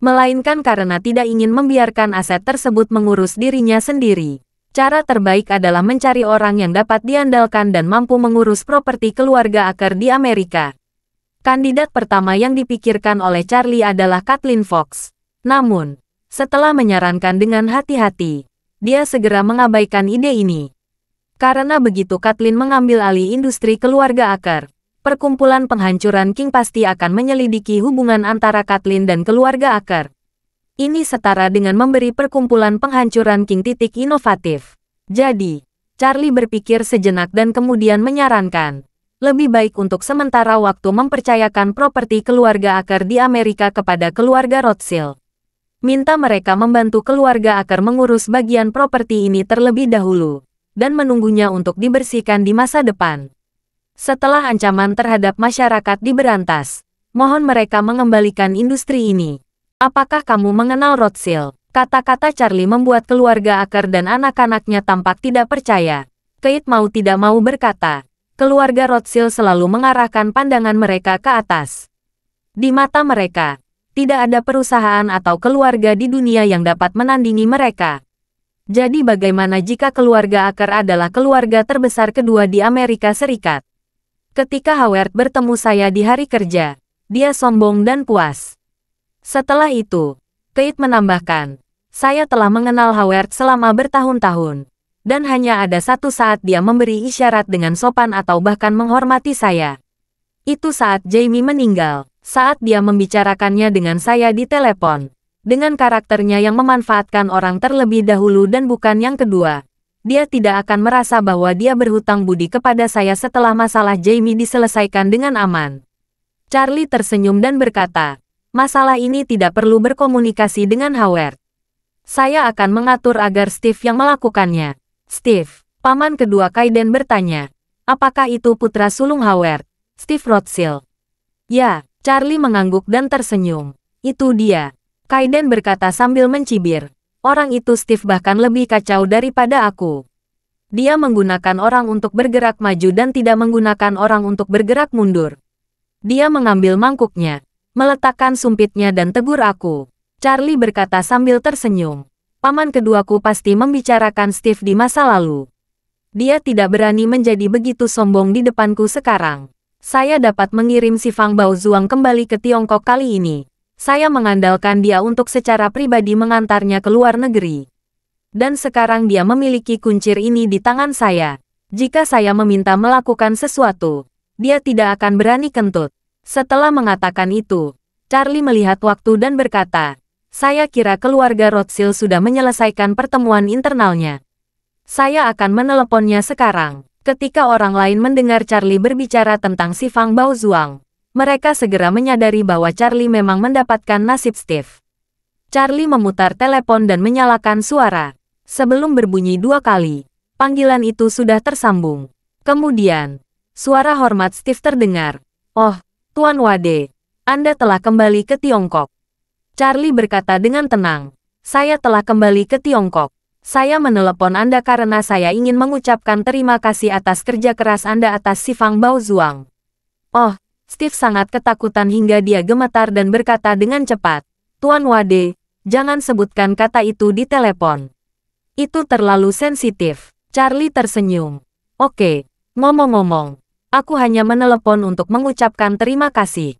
melainkan karena tidak ingin membiarkan aset tersebut mengurus dirinya sendiri. Cara terbaik adalah mencari orang yang dapat diandalkan dan mampu mengurus properti keluarga Acker di Amerika. Kandidat pertama yang dipikirkan oleh Charlie adalah Kathleen Fox. Namun, setelah menyarankan dengan hati-hati, dia segera mengabaikan ide ini. Karena begitu Kathleen mengambil alih industri keluarga Acker, perkumpulan penghancuran King pasti akan menyelidiki hubungan antara Kathleen dan keluarga Acker. Ini setara dengan memberi perkumpulan penghancuran King titik inovatif. Jadi, Charlie berpikir sejenak dan kemudian menyarankan, lebih baik untuk sementara waktu mempercayakan properti keluarga Acker di Amerika kepada keluarga Rothschild. Minta mereka membantu keluarga Acker mengurus bagian properti ini terlebih dahulu, dan menunggunya untuk dibersihkan di masa depan. Setelah ancaman terhadap masyarakat diberantas, mohon mereka mengembalikan industri ini. Apakah kamu mengenal Rothschild? Kata-kata Charlie membuat keluarga Acker dan anak-anaknya tampak tidak percaya. Keith mau tidak mau berkata, keluarga Rothschild selalu mengarahkan pandangan mereka ke atas. Di mata mereka, tidak ada perusahaan atau keluarga di dunia yang dapat menandingi mereka. Jadi bagaimana jika keluarga Acker adalah keluarga terbesar kedua di Amerika Serikat? Ketika Howard bertemu saya di hari kerja, dia sombong dan puas. Setelah itu, Keith menambahkan, saya telah mengenal Howard selama bertahun-tahun, dan hanya ada satu saat dia memberi isyarat dengan sopan atau bahkan menghormati saya. Itu saat Jamie meninggal, saat dia membicarakannya dengan saya di telepon. Dengan karakternya yang memanfaatkan orang terlebih dahulu dan bukan yang kedua, dia tidak akan merasa bahwa dia berhutang budi kepada saya setelah masalah Jamie diselesaikan dengan aman. Charlie tersenyum dan berkata, masalah ini tidak perlu berkomunikasi dengan Howard. Saya akan mengatur agar Steve yang melakukannya. Steve, paman kedua Kaiden bertanya, apakah itu putra sulung Howard? Steve Rothschild. Ya, Charlie mengangguk dan tersenyum. Itu dia. Kaiden berkata sambil mencibir. Orang itu Steve bahkan lebih kacau daripada aku. Dia menggunakan orang untuk bergerak maju dan tidak menggunakan orang untuk bergerak mundur. Dia mengambil mangkuknya, meletakkan sumpitnya dan tegur aku. Charlie berkata sambil tersenyum. Paman keduaku pasti membicarakan Steve di masa lalu. Dia tidak berani menjadi begitu sombong di depanku sekarang. Saya dapat mengirim si Fang Baozuang kembali ke Tiongkok kali ini. Saya mengandalkan dia untuk secara pribadi mengantarnya ke luar negeri. Dan sekarang dia memiliki kuncir ini di tangan saya. Jika saya meminta melakukan sesuatu, dia tidak akan berani kentut. Setelah mengatakan itu, Charlie melihat waktu dan berkata, saya kira keluarga Rothschild sudah menyelesaikan pertemuan internalnya. Saya akan meneleponnya sekarang. Ketika orang lain mendengar Charlie berbicara tentang si Fang Baozuang, mereka segera menyadari bahwa Charlie memang mendapatkan nasib Steve. Charlie memutar telepon dan menyalakan suara. Sebelum berbunyi 2 kali, panggilan itu sudah tersambung. Kemudian, suara hormat Steve terdengar. "Oh, Tuan Wade, Anda telah kembali ke Tiongkok." Charlie berkata dengan tenang, "Saya telah kembali ke Tiongkok. Saya menelepon Anda karena saya ingin mengucapkan terima kasih atas kerja keras Anda atas si Fang Baozuang." Oh, Steve sangat ketakutan hingga dia gemetar dan berkata dengan cepat, "Tuan Wade, jangan sebutkan kata itu di telepon. Itu terlalu sensitif." Charlie tersenyum. "Oke, ngomong-ngomong, aku hanya menelepon untuk mengucapkan terima kasih.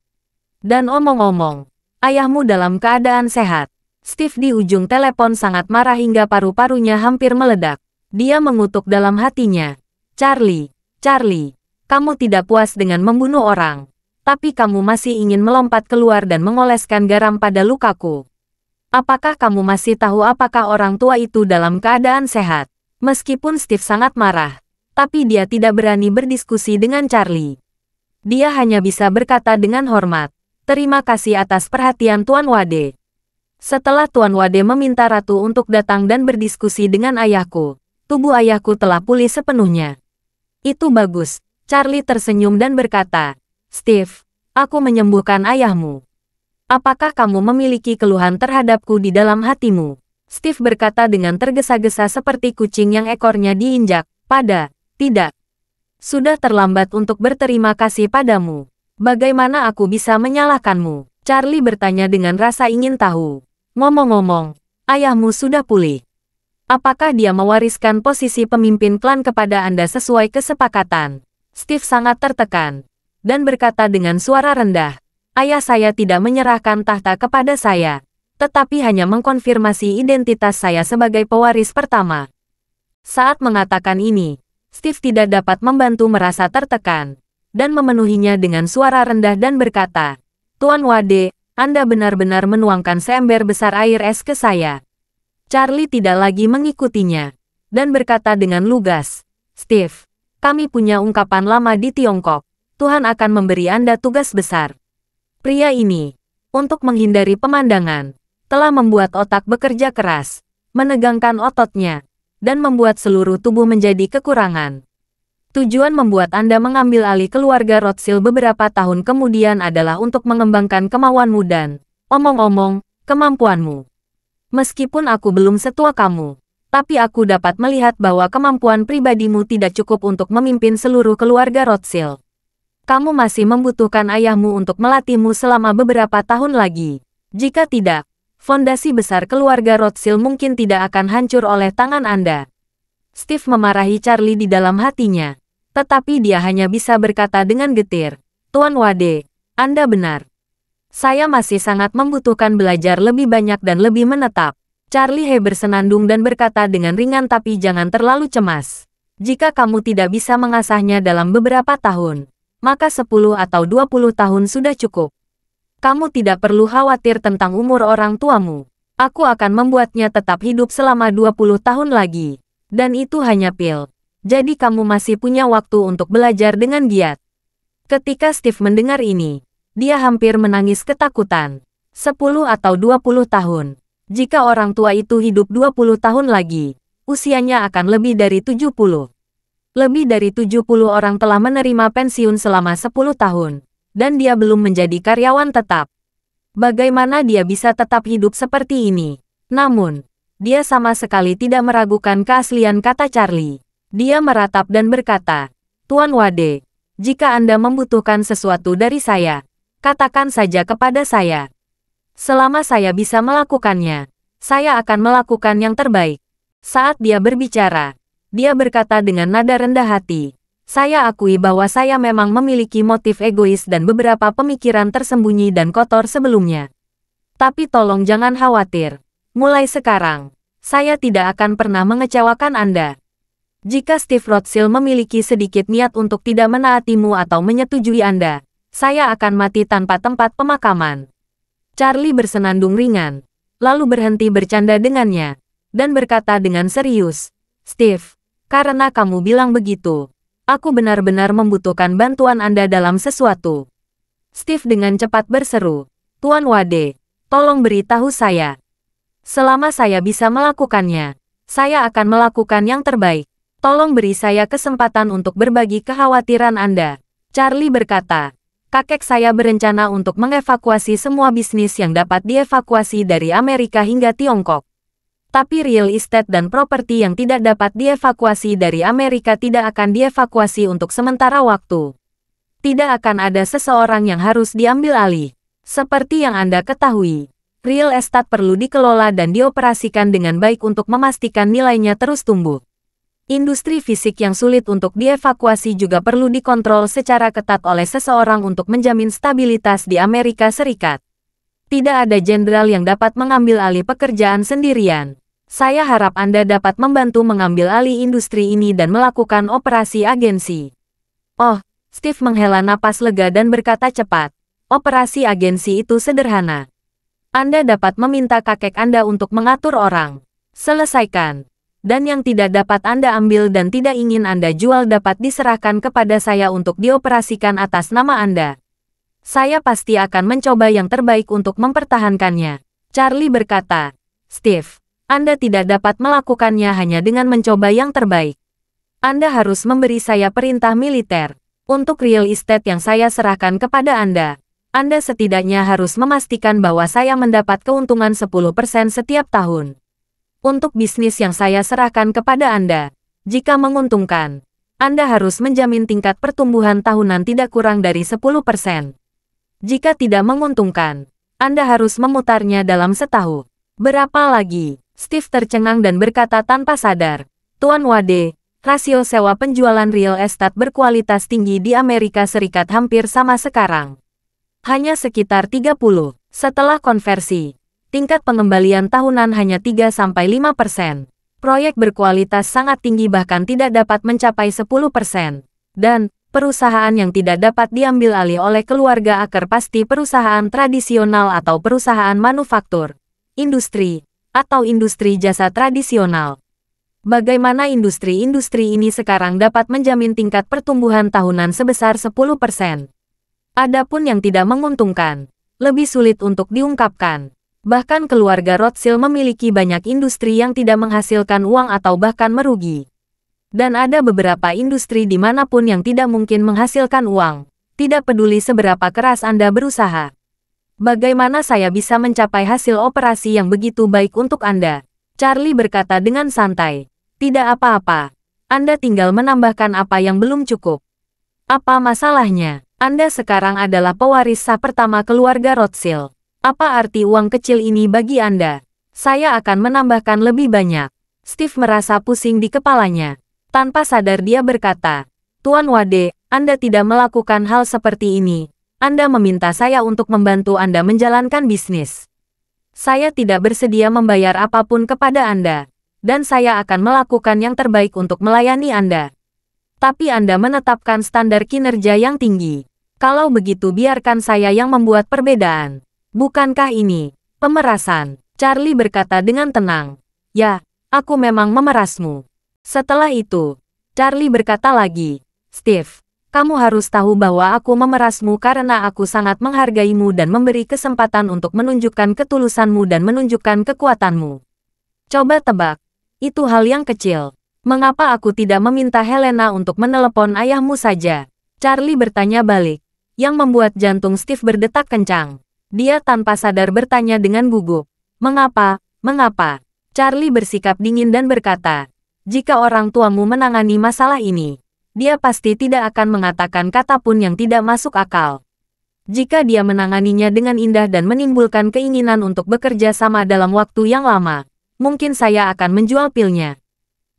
Dan omong-omong, ayahmu dalam keadaan sehat." Steve di ujung telepon sangat marah hingga paru-parunya hampir meledak. Dia mengutuk dalam hatinya. Charlie, kamu tidak puas dengan membunuh orang. Tapi kamu masih ingin melompat keluar dan mengoleskan garam pada lukaku. Apakah kamu masih tahu apakah orang tua itu dalam keadaan sehat?" Meskipun Steve sangat marah, tapi dia tidak berani berdiskusi dengan Charlie. Dia hanya bisa berkata dengan hormat, "Terima kasih atas perhatian Tuan Wade. Setelah Tuan Wade meminta Ratu untuk datang dan berdiskusi dengan ayahku, tubuh ayahku telah pulih sepenuhnya." "Itu bagus." Charlie tersenyum dan berkata, "Steve, aku menyembuhkan ayahmu. Apakah kamu memiliki keluhan terhadapku di dalam hatimu?" Steve berkata dengan tergesa-gesa seperti kucing yang ekornya diinjak. Tidak. Sudah terlambat untuk berterima kasih padamu. Bagaimana aku bisa menyalahkanmu?" Charlie bertanya dengan rasa ingin tahu. "Ngomong-ngomong, ayahmu sudah pulih. Apakah dia mewariskan posisi pemimpin klan kepada Anda sesuai kesepakatan?" Steve sangat tertekan dan berkata dengan suara rendah, "Ayah saya tidak menyerahkan tahta kepada saya, tetapi hanya mengkonfirmasi identitas saya sebagai pewaris pertama." Saat mengatakan ini, Steve tidak dapat membantu merasa tertekan dan memenuhinya dengan suara rendah dan berkata, "Tuan Wade, Anda benar-benar menuangkan seember besar air es ke saya." Charlie tidak lagi mengikutinya dan berkata dengan lugas, "Steve, kami punya ungkapan lama di Tiongkok. Tuhan akan memberi Anda tugas besar." Pria ini, untuk menghindari pemandangan, telah membuat otak bekerja keras, menegangkan ototnya, dan membuat seluruh tubuh menjadi kekurangan. Tujuan membuat Anda mengambil alih keluarga Rothschild beberapa tahun kemudian adalah untuk mengembangkan kemauanmu dan, omong-omong, kemampuanmu. Meskipun aku belum setua kamu, tapi aku dapat melihat bahwa kemampuan pribadimu tidak cukup untuk memimpin seluruh keluarga Rothschild. Kamu masih membutuhkan ayahmu untuk melatihmu selama beberapa tahun lagi. Jika tidak, fondasi besar keluarga Rothschild mungkin tidak akan hancur oleh tangan Anda." Steve memarahi Charlie di dalam hatinya, tetapi dia hanya bisa berkata dengan getir, "Tuan Wade, Anda benar. Saya masih sangat membutuhkan belajar lebih banyak dan lebih menetap." Charlie bersenandung dan berkata dengan ringan, "Tapi jangan terlalu cemas. Jika kamu tidak bisa mengasahnya dalam beberapa tahun, maka 10 atau 20 tahun sudah cukup. Kamu tidak perlu khawatir tentang umur orang tuamu. Aku akan membuatnya tetap hidup selama 20 tahun lagi. Dan itu hanya pil. Jadi kamu masih punya waktu untuk belajar dengan giat." Ketika Steve mendengar ini, dia hampir menangis ketakutan. 10 atau 20 tahun. Jika orang tua itu hidup 20 tahun lagi, usianya akan lebih dari 70. Lebih dari 70 orang telah menerima pensiun selama 10 tahun. Dan dia belum menjadi karyawan tetap. Bagaimana dia bisa tetap hidup seperti ini? Namun, dia sama sekali tidak meragukan keaslian kata Charlie. Dia meratap dan berkata, "Tuan Wade, jika Anda membutuhkan sesuatu dari saya, katakan saja kepada saya. Selama saya bisa melakukannya, saya akan melakukan yang terbaik." Saat dia berbicara, dia berkata dengan nada rendah hati, "Saya akui bahwa saya memang memiliki motif egois dan beberapa pemikiran tersembunyi dan kotor sebelumnya. Tapi tolong jangan khawatir. Mulai sekarang, saya tidak akan pernah mengecewakan Anda. Jika Steve Rothschild memiliki sedikit niat untuk tidak menaatimu atau menyetujui Anda, saya akan mati tanpa tempat pemakaman." Charlie bersenandung ringan, lalu berhenti bercanda dengannya, dan berkata dengan serius, "Steve, karena kamu bilang begitu, Aku benar-benar membutuhkan bantuan Anda dalam sesuatu. Steve dengan cepat berseru, Tuan Wade, tolong beritahu saya. Selama saya bisa melakukannya, saya akan melakukan yang terbaik. Tolong beri saya kesempatan untuk berbagi kekhawatiran Anda. Charlie berkata, kakek saya berencana untuk mengevakuasi semua bisnis yang dapat dievakuasi dari Amerika hingga Tiongkok. Tapi real estate dan properti yang tidak dapat dievakuasi dari Amerika tidak akan dievakuasi untuk sementara waktu. Tidak akan ada seseorang yang harus diambil alih. Seperti yang Anda ketahui, real estate perlu dikelola dan dioperasikan dengan baik untuk memastikan nilainya terus tumbuh. Industri fisik yang sulit untuk dievakuasi juga perlu dikontrol secara ketat oleh seseorang untuk menjamin stabilitas di Amerika Serikat. Tidak ada jenderal yang dapat mengambil alih pekerjaan sendirian. Saya harap Anda dapat membantu mengambil alih industri ini dan melakukan operasi agensi. Oh, Steve menghela napas lega dan berkata cepat. Operasi agensi itu sederhana. Anda dapat meminta kakek Anda untuk mengatur orang. Selesaikan. Dan yang tidak dapat Anda ambil dan tidak ingin Anda jual dapat diserahkan kepada saya untuk dioperasikan atas nama Anda. Saya pasti akan mencoba yang terbaik untuk mempertahankannya. Charlie berkata, Steve, Anda tidak dapat melakukannya hanya dengan mencoba yang terbaik. Anda harus memberi saya perintah militer. Untuk real estate yang saya serahkan kepada Anda setidaknya harus memastikan bahwa saya mendapat keuntungan 10% setiap tahun. Untuk bisnis yang saya serahkan kepada Anda, jika menguntungkan, Anda harus menjamin tingkat pertumbuhan tahunan tidak kurang dari 10%. Jika tidak menguntungkan, Anda harus memutarnya dalam setahun. Berapa lagi? Steve tercengang dan berkata tanpa sadar, Tuan Wade, rasio sewa penjualan real estate berkualitas tinggi di Amerika Serikat hampir sama sekarang. Hanya sekitar 30. Setelah konversi, tingkat pengembalian tahunan hanya 3-5%. Proyek berkualitas sangat tinggi bahkan tidak dapat mencapai 10%. Dan, perusahaan yang tidak dapat diambil alih oleh keluarga akar pasti perusahaan tradisional atau perusahaan manufaktur, industri, atau industri jasa tradisional. Bagaimana industri-industri ini sekarang dapat menjamin tingkat pertumbuhan tahunan sebesar 10%? Adapun yang tidak menguntungkan, lebih sulit untuk diungkapkan. Bahkan keluarga Rothschild memiliki banyak industri yang tidak menghasilkan uang atau bahkan merugi. Dan ada beberapa industri dimanapun yang tidak mungkin menghasilkan uang, tidak peduli seberapa keras Anda berusaha. Bagaimana saya bisa mencapai hasil operasi yang begitu baik untuk Anda? Charlie berkata dengan santai. Tidak apa-apa. Anda tinggal menambahkan apa yang belum cukup. Apa masalahnya? Anda sekarang adalah pewaris sah pertama keluarga Rothschild. Apa arti uang kecil ini bagi Anda? Saya akan menambahkan lebih banyak. Steve merasa pusing di kepalanya. Tanpa sadar dia berkata, Tuan Wade, Anda tidak melakukan hal seperti ini. Anda meminta saya untuk membantu Anda menjalankan bisnis. Saya tidak bersedia membayar apapun kepada Anda. Dan saya akan melakukan yang terbaik untuk melayani Anda. Tapi Anda menetapkan standar kinerja yang tinggi. Kalau begitu biarkan saya yang membuat perbedaan. Bukankah ini pemerasan? Charlie berkata dengan tenang. Ya, aku memang memerasmu. Setelah itu, Charlie berkata lagi, Steve, kamu harus tahu bahwa aku memerasmu karena aku sangat menghargaimu dan memberi kesempatan untuk menunjukkan ketulusanmu dan menunjukkan kekuatanmu. Coba tebak, itu hal yang kecil. Mengapa aku tidak meminta Helena untuk menelepon ayahmu saja? Charlie bertanya balik, yang membuat jantung Steve berdetak kencang. Dia tanpa sadar bertanya dengan gugup. Mengapa? Mengapa? Charlie bersikap dingin dan berkata, jika orang tuamu menangani masalah ini, dia pasti tidak akan mengatakan kata pun yang tidak masuk akal. Jika dia menanganinya dengan indah dan menimbulkan keinginan untuk bekerja sama dalam waktu yang lama, mungkin saya akan menjual pilnya.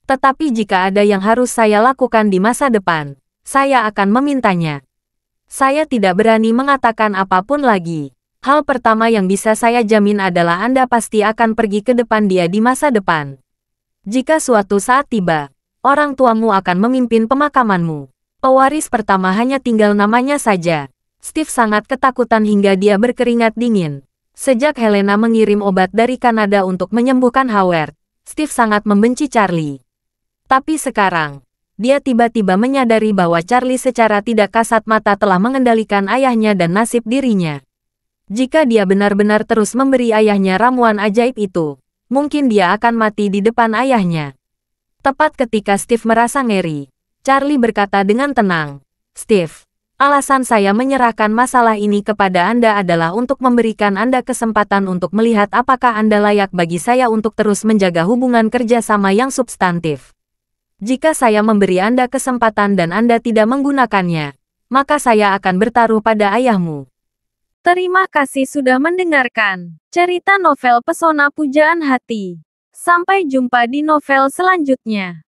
Tetapi jika ada yang harus saya lakukan di masa depan, saya akan memintanya. Saya tidak berani mengatakan apapun lagi. Hal pertama yang bisa saya jamin adalah Anda pasti akan pergi ke depan dia di masa depan. Jika suatu saat tiba, orang tuamu akan memimpin pemakamanmu. Pewaris pertama hanya tinggal namanya saja. Steve sangat ketakutan hingga dia berkeringat dingin. Sejak Helena mengirim obat dari Kanada untuk menyembuhkan Howard, Steve sangat membenci Charlie. Tapi sekarang, Dia tiba-tiba menyadari bahwa Charlie secara tidak kasat mata telah mengendalikan ayahnya dan nasib dirinya. Jika dia benar-benar terus memberi ayahnya ramuan ajaib itu, mungkin dia akan mati di depan ayahnya. Tepat ketika Steve merasa ngeri, Charlie berkata dengan tenang, "Steve, alasan saya menyerahkan masalah ini kepada Anda adalah untuk memberikan Anda kesempatan untuk melihat apakah Anda layak bagi saya untuk terus menjaga hubungan kerjasama yang substantif. Jika saya memberi Anda kesempatan dan Anda tidak menggunakannya, maka saya akan bertaruh pada ayahmu." Terima kasih sudah mendengarkan cerita novel Pesona Pujaan Hati. Sampai jumpa di novel selanjutnya.